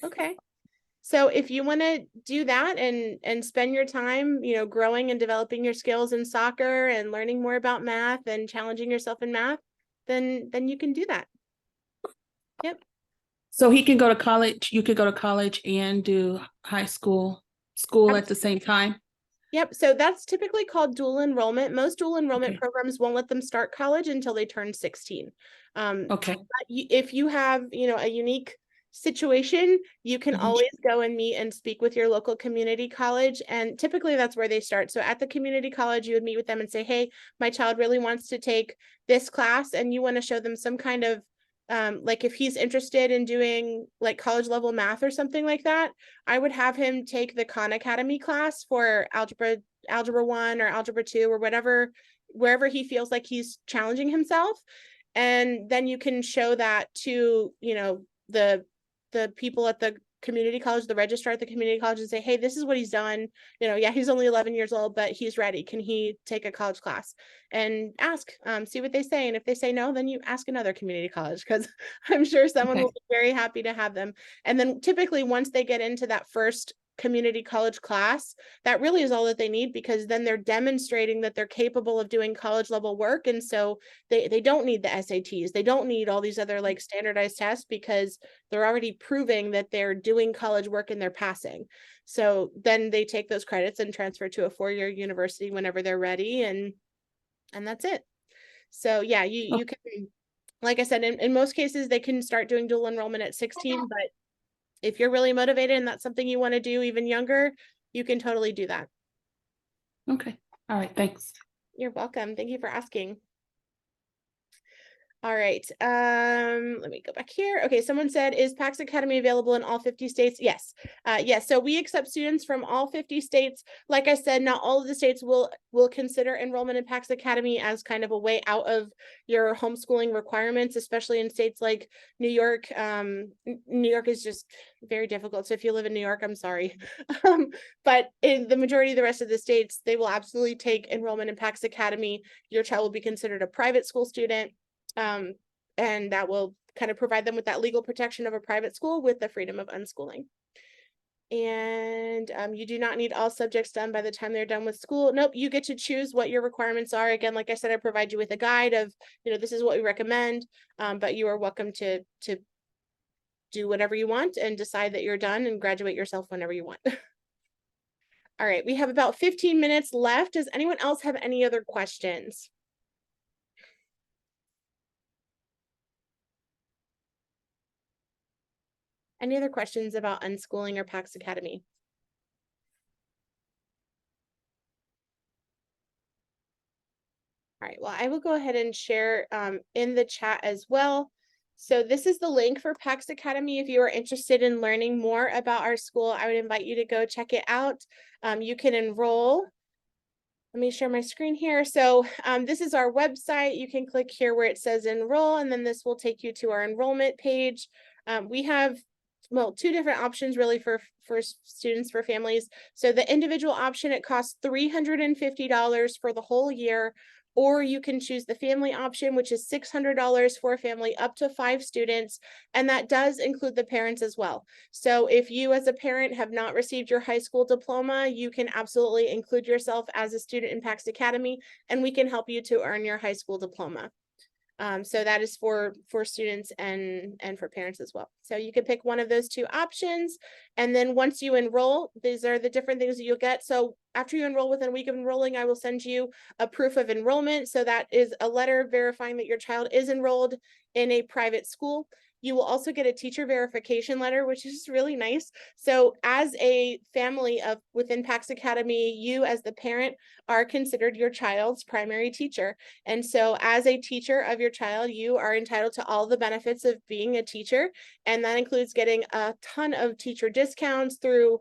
Okay. So if you want to do that and spend your time, growing and developing your skills in soccer and learning more about math and challenging yourself in math, then you can do that. Yep. So he can go to college, you could go to college and do high school at the same time? Yep. So that's typically called dual enrollment. Most dual enrollment programs won't let them start college until they turn 16. Okay. If you have, a unique situation, you can always go and meet and speak with your local community college. And typically that's where they start. So at the community college, you would meet with them and say, hey, my child really wants to take this class, and you want to show them some kind of like if he's interested in doing like college level math or something like that, I would have him take the Khan Academy class for algebra 1 or algebra 2 or wherever he feels like he's challenging himself. And then you can show that to, the people at the community college, the registrar at the community college, and say, hey, this is what he's done. He's only 11 years old, but he's ready. Can he take a college class? And ask, see what they say. And if they say no, then you ask another community college, because I'm sure someone will be very happy to have them. And then typically once they get into that first community college class, that really is all that they need, because then they're demonstrating that they're capable of doing college level work. And so they don't need the SATs. They don't need all these other like standardized tests, because they're already proving that they're doing college work and they're passing. So then they take those credits and transfer to a 4-year university whenever they're ready. And that's it. So yeah, you can, like I said, in most cases, they can start doing dual enrollment at 16, but if you're really motivated and that's something you want to do even younger, you can totally do that. Okay. All right. Thanks. You're welcome. Thank you for asking. All right, let me go back here. Okay, someone said, is PAX Academy available in all 50 states? Yes. Yes, so we accept students from all 50 states. Like I said, not all of the states will consider enrollment in PAX Academy as kind of a way out of your homeschooling requirements, especially in states like New York. New York is just very difficult. So if you live in New York, I'm sorry. But in the majority of the rest of the states, they will absolutely take enrollment in PAX Academy. Your child will be considered a private school student. And that will kind of provide them with that legal protection of a private school with the freedom of unschooling. And you do not need all subjects done by the time they're done with school. Nope, you get to choose what your requirements are. Again, like I said, I provide you with a guide of, this is what we recommend, but you are welcome to do whatever you want and decide that you're done and graduate yourself whenever you want. All right, we have about 15 minutes left. Does anyone else have any other questions? Any other questions about unschooling or PAX Academy? All right, well, I will go ahead and share in the chat as well. So this is the link for PAX Academy. If you are interested in learning more about our school, I would invite you to go check it out. You can enroll. Let me share my screen here. So this is our website. You can click here where it says enroll, and then this will take you to our enrollment page. We have two different options really for students, for families. So the individual option, it costs $350 for the whole year, or you can choose the family option, which is $600 for a family up to 5 students, and that does include the parents as well. So if you as a parent have not received your high school diploma, you can absolutely include yourself as a student in PAX Academy, and we can help you to earn your high school diploma. So that is for students and for parents as well. So you can pick one of those 2 options. And then once you enroll, these are the different things that you'll get. So after you enroll within a week of enrolling, I will send you a proof of enrollment. So that is a letter verifying that your child is enrolled in a private school. You will also get a teacher verification letter, which is really nice. So as a family of within PAX Academy, you as the parent are considered your child's primary teacher. And so as a teacher of your child, you are entitled to all the benefits of being a teacher. And that includes getting a ton of teacher discounts through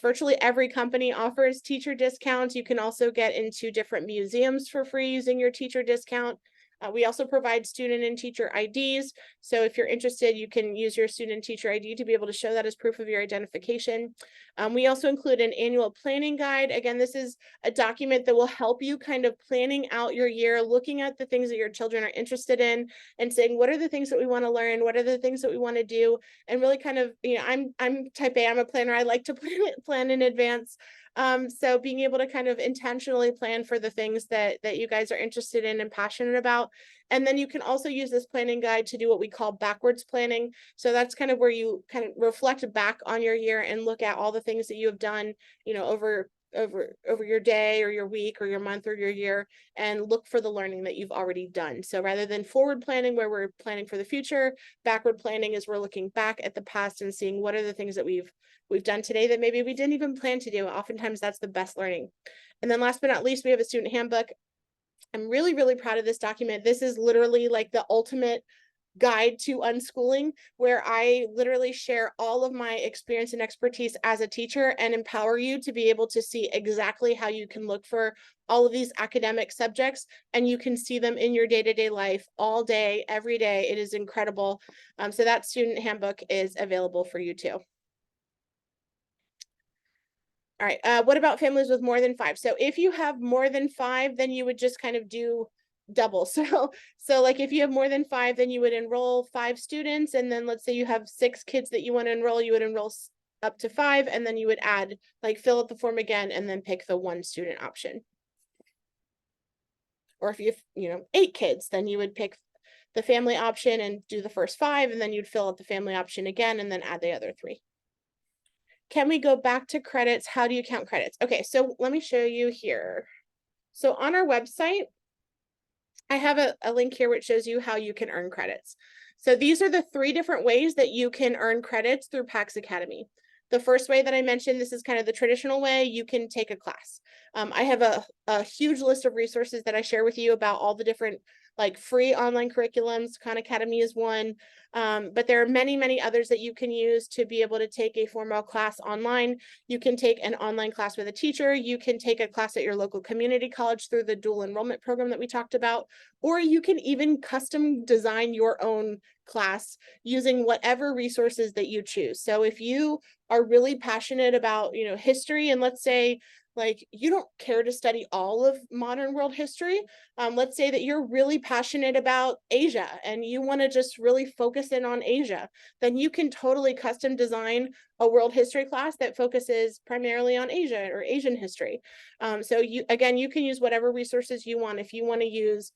virtually every company offers teacher discounts. You can also get into different museums for free using your teacher discount. We also provide student and teacher IDs. So if you're interested, you can use your student and teacher ID to be able to show that as proof of your identification. We also include an annual planning guide. Again, this is a document that will help you kind of planning out your year, looking at the things that your children are interested in and saying, what are the things that we want to learn? What are the things that we want to do? And really kind of, I'm type A, I'm a planner. I like to plan in advance. So being able to kind of intentionally plan for the things that you guys are interested in and passionate about. And then you can also use this planning guide to do what we call backwards planning. So that's kind of where you kind of reflect back on your year and look at all the things that you have done, over your day or your week or your month or your year, and look for the learning that you've already done. So rather than forward planning where we're planning for the future, backward planning is we're looking back at the past and seeing what are the things that we've done today that maybe we didn't even plan to do. Oftentimes that's the best learning. And then last but not least, we have a student handbook. I'm really, really proud of this document. This is literally like the ultimate guide to unschooling, where I literally share all of my experience and expertise as a teacher and empower you to be able to see exactly how you can look for all of these academic subjects, and you can see them in your day-to-day life all day, every day. It is incredible. So that student handbook is available for you too. All right, what about families with more than 5? So if you have more than 5, then you would just kind of do double. So like if you have more than 5, then you would enroll 5 students. And then let's say you have 6 kids that you want to enroll, you would enroll up to 5. And then you would add, like fill out the form again, and then pick the 1 student option. Or if you have, 8 kids, then you would pick the family option and do the first 5, and then you'd fill out the family option again, and then add the other 3. Can we go back to credits? How do you count credits? Okay, so let me show you here. So on our website, I have a link here which shows you how you can earn credits. So these are the 3 different ways that you can earn credits through PAX Academy. The first way that I mentioned, this is kind of the traditional way, you can take a class. I have a huge list of resources that I share with you about all the different like free online curriculums. Khan Academy is one, but there are many, many others that you can use to be able to take a formal class online. You can take an online class with a teacher. You can take a class at your local community college through the dual enrollment program that we talked about, or you can even custom design your own class using whatever resources that you choose. So if you are really passionate about, you know, history, and let's say like you don't care to study all of modern world history, let's say that you're really passionate about Asia and you want to just really focus in on Asia, then you can totally custom design a world history class that focuses primarily on Asia or Asian history. So you can use whatever resources you want. If you want to use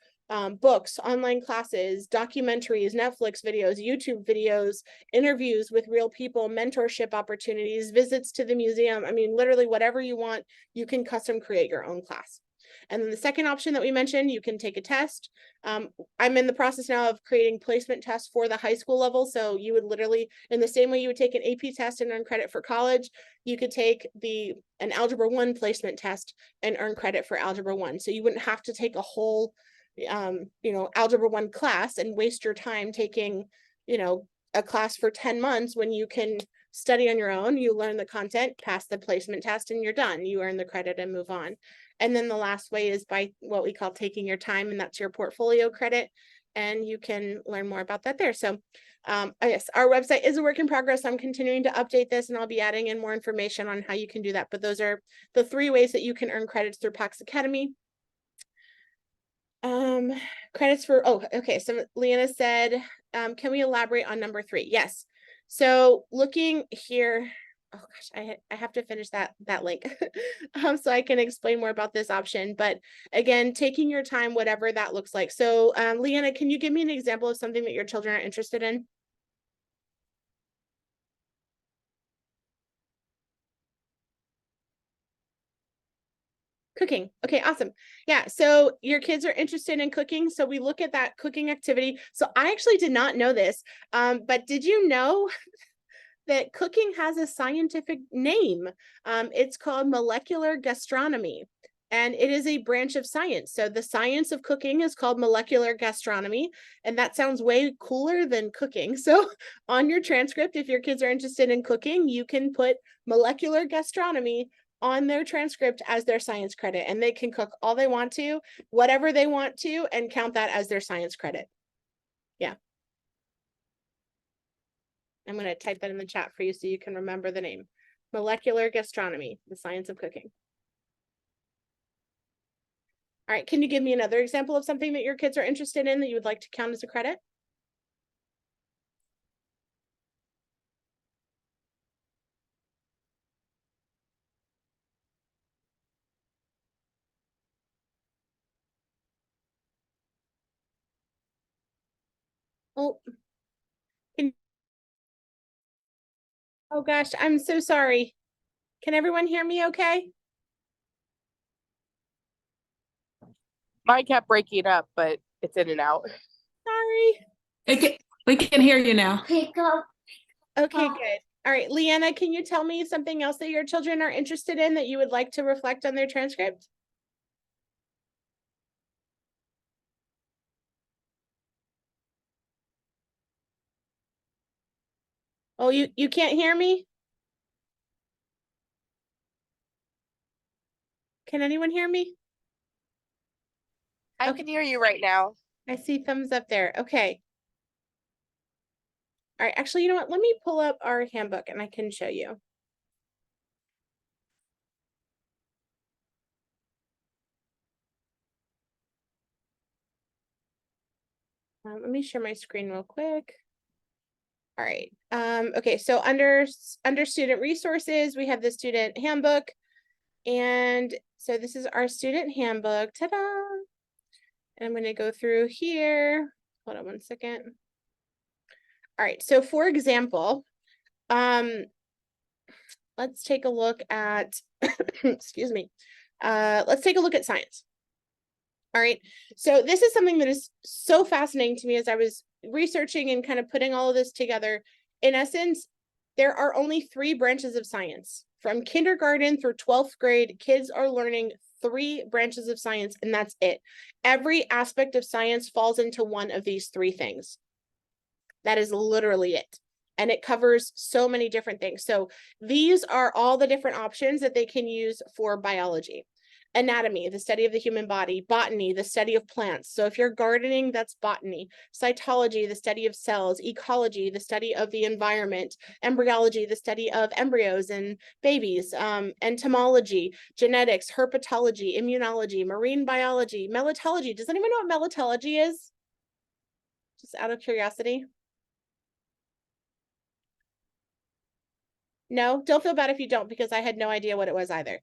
books, online classes, documentaries, Netflix videos, YouTube videos, interviews with real people, mentorship opportunities, visits to the museum. I mean, literally whatever you want, you can custom create your own class. And then the second option that we mentioned, you can take a test. I'm in the process now of creating placement tests for the high school level. So you would literally, in the same way you would take an AP test and earn credit for college, you could take an Algebra 1 placement test and earn credit for Algebra 1. So you wouldn't have to take a whole Algebra 1 class and waste your time taking, a class for 10 months when you can study on your own. You learn the content, pass the placement test, and you're done. You earn the credit and move on. And then the last way is by what we call taking your time, and that's your portfolio credit. And you can learn more about that there. So yes, our website is a work in progress. I'm continuing to update this, and I'll be adding in more information on how you can do that. But those are the 3 ways that you can earn credits through PAX Academy. Credits for, okay. So Leanna said, can we elaborate on number 3? Yes. So looking here, oh gosh, I have to finish that link so I can explain more about this option. But again, taking your time, whatever that looks like. So Leanna, can you give me an example of something that your children are interested in? Cooking. Okay, awesome. Yeah, so your kids are interested in cooking. So we look at that cooking activity. So I actually did not know this, but did you know that cooking has a scientific name? It's called molecular gastronomy, and it is a branch of science. So the science of cooking is called molecular gastronomy, and that sounds way cooler than cooking. So on your transcript, if your kids are interested in cooking, you can put molecular gastronomy on their transcript as their science credit, and they can cook all they want to, whatever they want to, and count that as their science credit. Yeah. I'm going to type that in the chat for you so you can remember the name. Molecular gastronomy, the science of cooking. All right, can you give me another example of something that your kids are interested in that you would like to count as a credit? Oh, oh gosh, I'm so sorry. Can everyone hear me okay? Mine kept breaking up, but it's in and out. Sorry. We can hear you now. Okay, good. All right, Leanna, can you tell me something else that your children are interested in that you would like to reflect on their transcript? Oh, you can't hear me? Can anyone hear me? I can hear you right now. I see thumbs up there. Okay. All right, actually, you know what? Let me pull up our handbook and I can show you. Let me share my screen real quick. All right. Okay, so under student resources, we have the student handbook. And so this is our student handbook. Ta-da! And I'm going to go through here. Hold on one second. All right, so for example, let's take a look at, excuse me. Let's take a look at science. All right, so this is something that is so fascinating to me as I was researching and kind of putting all of this together. In essence, there are only 3 branches of science. From kindergarten through 12th grade, kids are learning 3 branches of science, and that's it. Every aspect of science falls into one of these 3 things. That is literally it. And it covers so many different things. So these are all the different options that they can use for biology. Anatomy, the study of the human body. Botany, the study of plants. So if you're gardening, that's botany. Cytology, the study of cells. Ecology, the study of the environment. Embryology, the study of embryos and babies. Entomology, genetics, herpetology, immunology, marine biology, melitology. Does anyone know what melitology is? Just out of curiosity. No, don't feel bad if you don't, because I had no idea what it was either.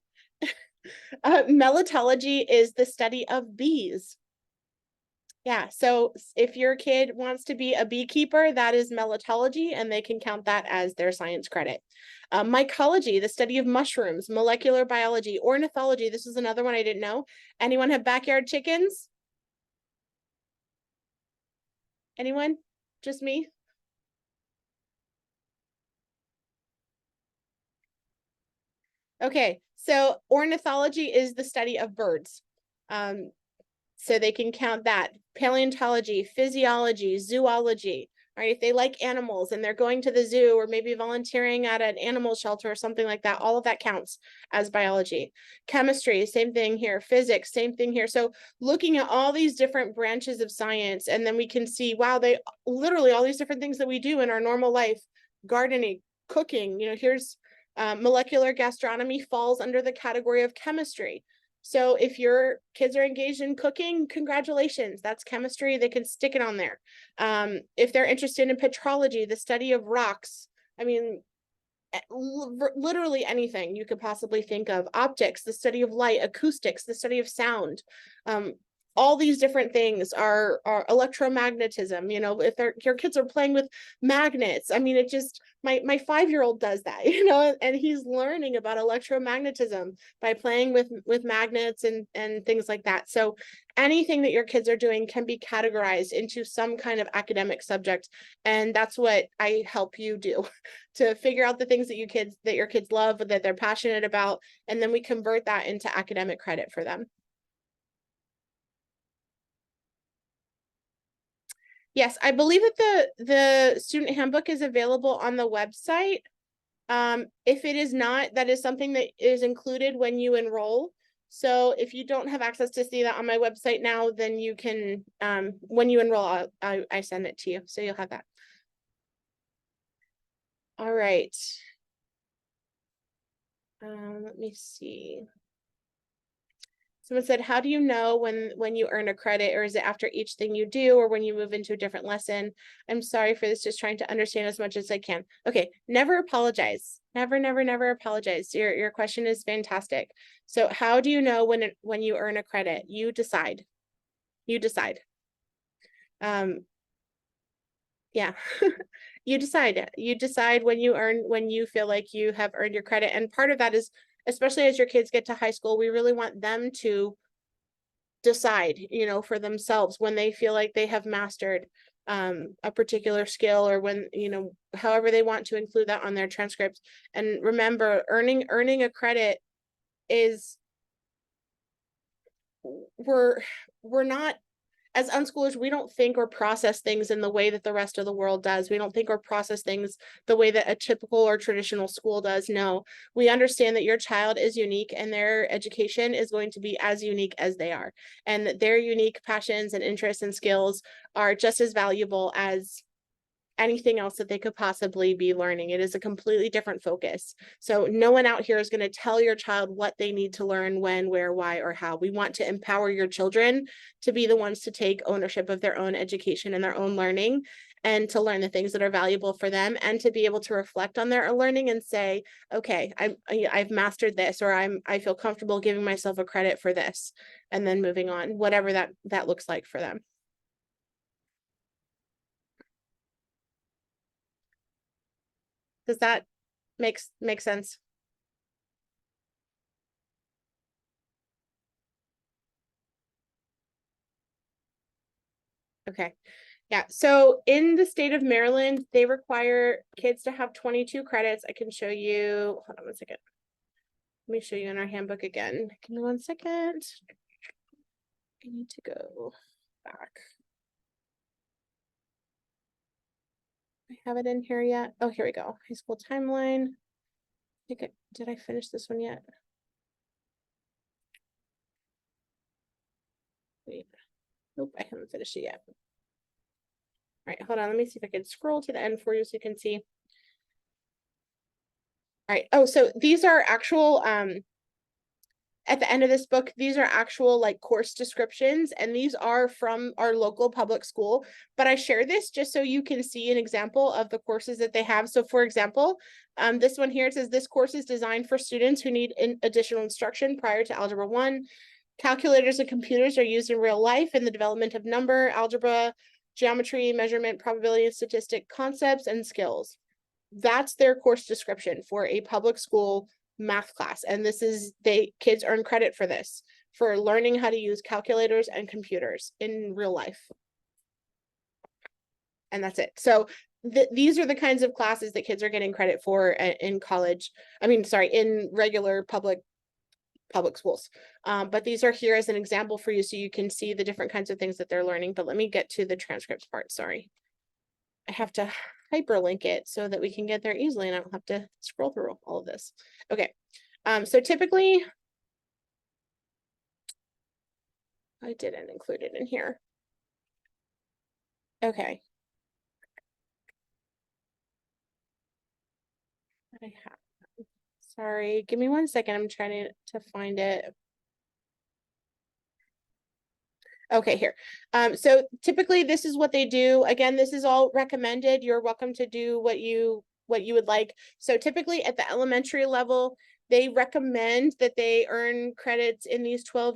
Melitology is the study of bees. Yeah, so if your kid wants to be a beekeeper, that is melitology, and they can count that as their science credit. Mycology, the study of mushrooms. Molecular biology. Ornithology, this is another one I didn't know. Anyone have backyard chickens? Anyone? Just me? Okay, so ornithology is the study of birds. So they can count that. Paleontology, physiology, zoology. All right, if they like animals and they're going to the zoo or maybe volunteering at an animal shelter or something like that, all of that counts as biology. Chemistry, same thing here. Physics, same thing here. So looking at all these different branches of science, and then we can see, wow, they literally all these different things that we do in our normal life, gardening, cooking, here's molecular gastronomy falls under the category of chemistry. So if your kids are engaged in cooking, congratulations, that's chemistry. They can stick it on there. If they're interested in petrology, the study of rocks, I mean, literally anything you could possibly think of. Optics, the study of light. Acoustics, the study of sound. All these different things are electromagnetism. If your kids are playing with magnets, I mean, it just, my 5-year-old does that, and he's learning about electromagnetism by playing with magnets and things like that. So anything that your kids are doing can be categorized into some kind of academic subject, and that's what I help you do, to figure out the things that your kids love, that they're passionate about, and then we convert that into academic credit for them. Yes, I believe that the student handbook is available on the website. If it is not, that is something that is included when you enroll. So if you don't have access to see that on my website now, then you can, when you enroll, I send it to you, so you'll have that. All right. Let me see. Someone said, how do you know when you earn a credit, or is it after each thing you do, or when you move into a different lesson? I'm sorry for this, just trying to understand as much as I can. Okay, never apologize. Never, never, never apologize. Your question is fantastic. So how do you know when you earn a credit? You decide. You decide. Yeah. You decide when you feel like you have earned your credit. And part of that is, especially as your kids get to high school, we really want them to decide, for themselves when they feel like they have mastered a particular skill, or when, however they want to include that on their transcript. And remember, earning a credit is, we're not, as unschoolers, we don't think or process things in the way that the rest of the world does. We don't think or process things the way that a typical or traditional school does. No, we understand that your child is unique, and their education is going to be as unique as they are, and that their unique passions and interests and skills are just as valuable as anything else that they could possibly be learning. It is a completely different focus. So no one out here is going to tell your child what they need to learn, when, where, why, or how. We want to empower your children to be the ones to take ownership of their own education and their own learning, and to learn the things that are valuable for them, and to be able to reflect on their learning and say, okay, I've mastered this, or I feel comfortable giving myself a credit for this, and then moving on, whatever that looks like for them. Does that make sense? Okay. Yeah. So in the state of Maryland, they require kids to have 22 credits. I can show you, hold on one second. Let me show you in our handbook again. Give me 1 second. I need to go back. I have it in here yet. Oh, here we go. High school timeline. Did I finish this one yet? Wait. Nope, I haven't finished it yet. All right, hold on. Let me see if I can scroll to the end for you so you can see. All right. Oh, so these are actual at the end of this book, these are actual like course descriptions, and these are from our local public school. But I share this just so you can see an example of the courses that they have. So for example, this one here, it says this course is designed for students who need additional instruction prior to Algebra 1. Calculators and computers are used in real life in the development of number, algebra, geometry, measurement, probability, and statistic concepts and skills. That's their course description for a public school math class. And this is, kids earn credit for this, for learning how to use calculators and computers in real life. And that's it. So these are the kinds of classes that kids are getting credit for in college. I mean, sorry, in regular public schools. But these are here as an example for you so you can see the different kinds of things that they're learning. But let me get to the transcript part. Sorry. I have to hyperlink it so that we can get there easily and I don't have to scroll through all of this. Okay. So typically, I didn't include it in here. Okay. I have. Sorry, give me 1 second. I'm trying to find it. Okay, here. So typically this is what they do. Again, this is all recommended. You're welcome to do what you would like. So typically at the elementary level, they recommend that they earn credits in these 12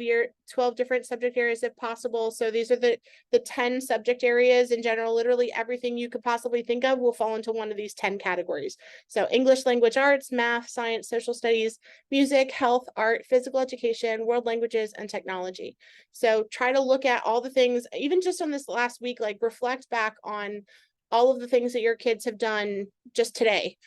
different subject areas if possible. So these are the 10 subject areas in general. Literally everything you could possibly think of will fall into one of these 10 categories. So English language arts, math, science, social studies, music, health, art, physical education, world languages, and technology. So try to look at all the things, even just on this last week, like reflect back on all of the things that your kids have done just today.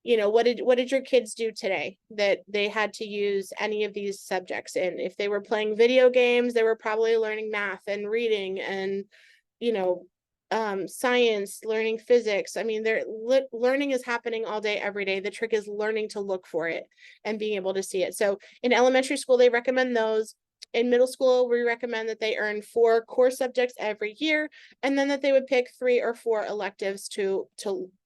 You know, what did your kids do today that they had to use any of these subjects in? If they were playing video games, they were probably learning math and reading and, you know, science, learning physics. I mean, learning is happening all day, every day. The trick is learning to look for it and being able to see it. So in elementary school, they recommend those. In middle school, we recommend that they earn 4 core subjects every year, and then that they would pick 3 or 4 electives to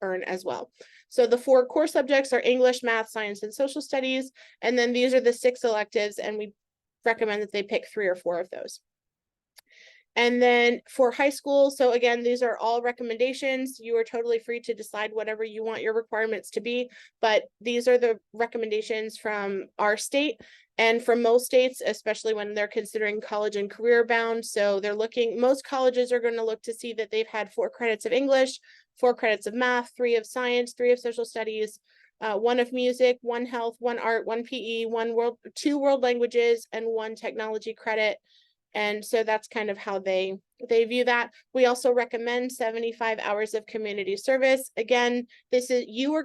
earn as well. So the 4 core subjects are English, math, science, and social studies. And then these are the 6 electives, and we recommend that they pick 3 or 4 of those. And then for high school, so again, these are all recommendations. You are totally free to decide whatever you want your requirements to be, but these are the recommendations from our state and from most states, especially when they're considering college and career bound. So they're looking, most colleges are going to look to see that they've had 4 credits of English, 4 credits of math, 3 of science, 3 of social studies, 1 of music, 1 health, 1 art, 1 PE, 2 world languages, and 1 technology credit. And so that's kind of how they view that. We also recommend 75 hours of community service. Again, this is, you are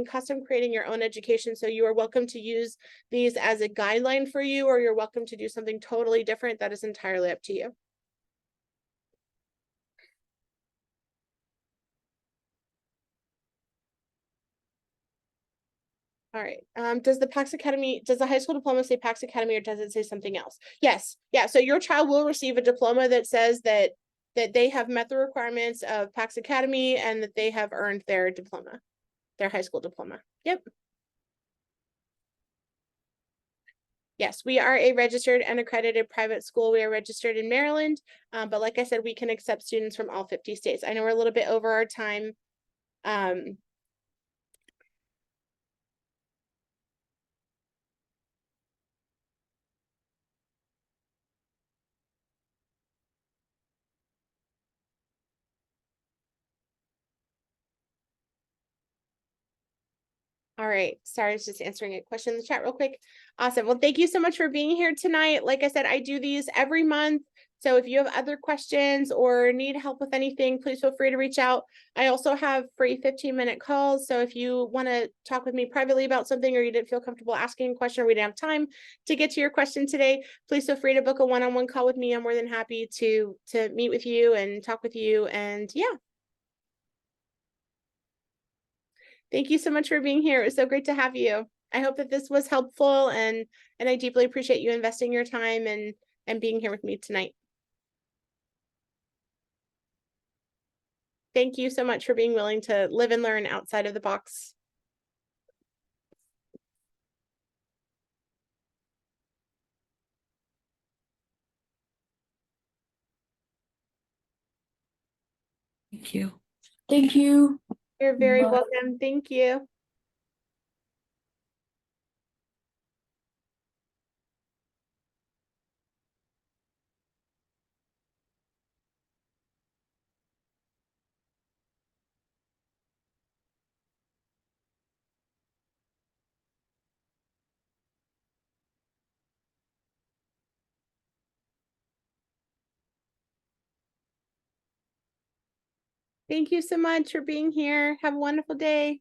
custom creating your own education. So you are welcome to use these as a guideline for you, or you're welcome to do something totally different. That is entirely up to you. All right. Does the high school diploma say Pax Academy, or does it say something else? Yes. Yeah. So your child will receive a diploma that says that they have met the requirements of Pax Academy and that they have earned their diploma, their high school diploma. Yep. Yes, we are a registered and accredited private school. We are registered in Maryland, but like I said, we can accept students from all 50 states. I know we're a little bit over our time. All right. Sorry, I was just answering a question in the chat real quick. Awesome. Well, thank you so much for being here tonight. Like I said, I do these every month. So if you have other questions or need help with anything, please feel free to reach out. I also have free 15-minute calls. So if you want to talk with me privately about something, or you didn't feel comfortable asking a question, or we didn't have time to get to your question today, please feel free to book a one-on-one call with me. I'm more than happy to meet with you and talk with you. And yeah. Thank you so much for being here. It was so great to have you. I hope that this was helpful, and I deeply appreciate you investing your time and being here with me tonight. Thank you so much for being willing to live and learn outside of the box. Thank you. Thank you. You're very Bye. welcome. Thank you. Thank you so much for being here. Have a wonderful day.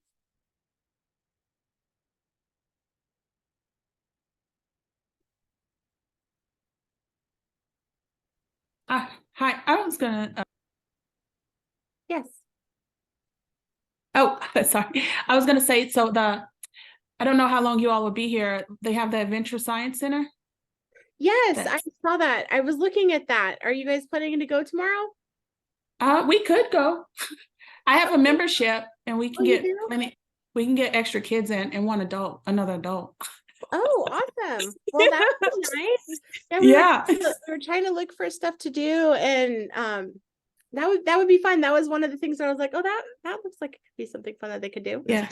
Hi, I was gonna. Yes. Oh, sorry. I was gonna say, so I don't know how long you all will be here. They have the Adventure Science Center. Yes, I That's- saw that. I was looking at that. Are you guys planning to go tomorrow? We could go. I have a membership, and we Oh, can you get do? plenty. We can get extra kids in and another adult. Oh, awesome. Well, that would be nice. Yeah, Yeah. we were trying to look for stuff to do, and that would be fun. That was one of the things that I was like, oh, that looks like it could be something fun that they could do. Yeah.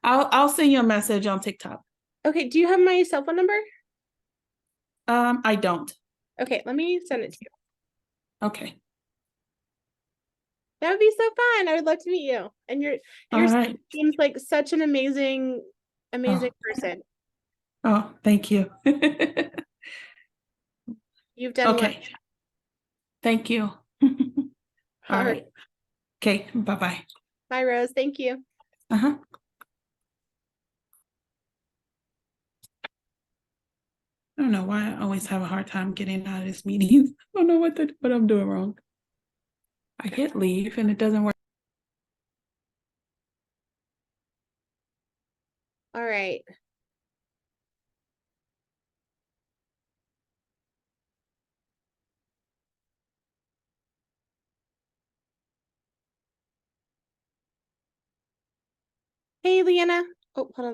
I'll send you a message on TikTok. Okay, do you have my cell phone number? I don't. Okay, let me send it to you. Okay. That would be so fun. I would love to meet you. And your All right. seems like such an amazing person. Oh, thank you. You've done well. Okay. Thank you. All right. Okay. Bye-bye. Bye, Rose. Thank you. Uh-huh. I don't know why I always have a hard time getting out of this meeting. I don't know what I'm doing wrong. I hit leave and it doesn't work. All right. Hey, Leanna. Oh, hold on.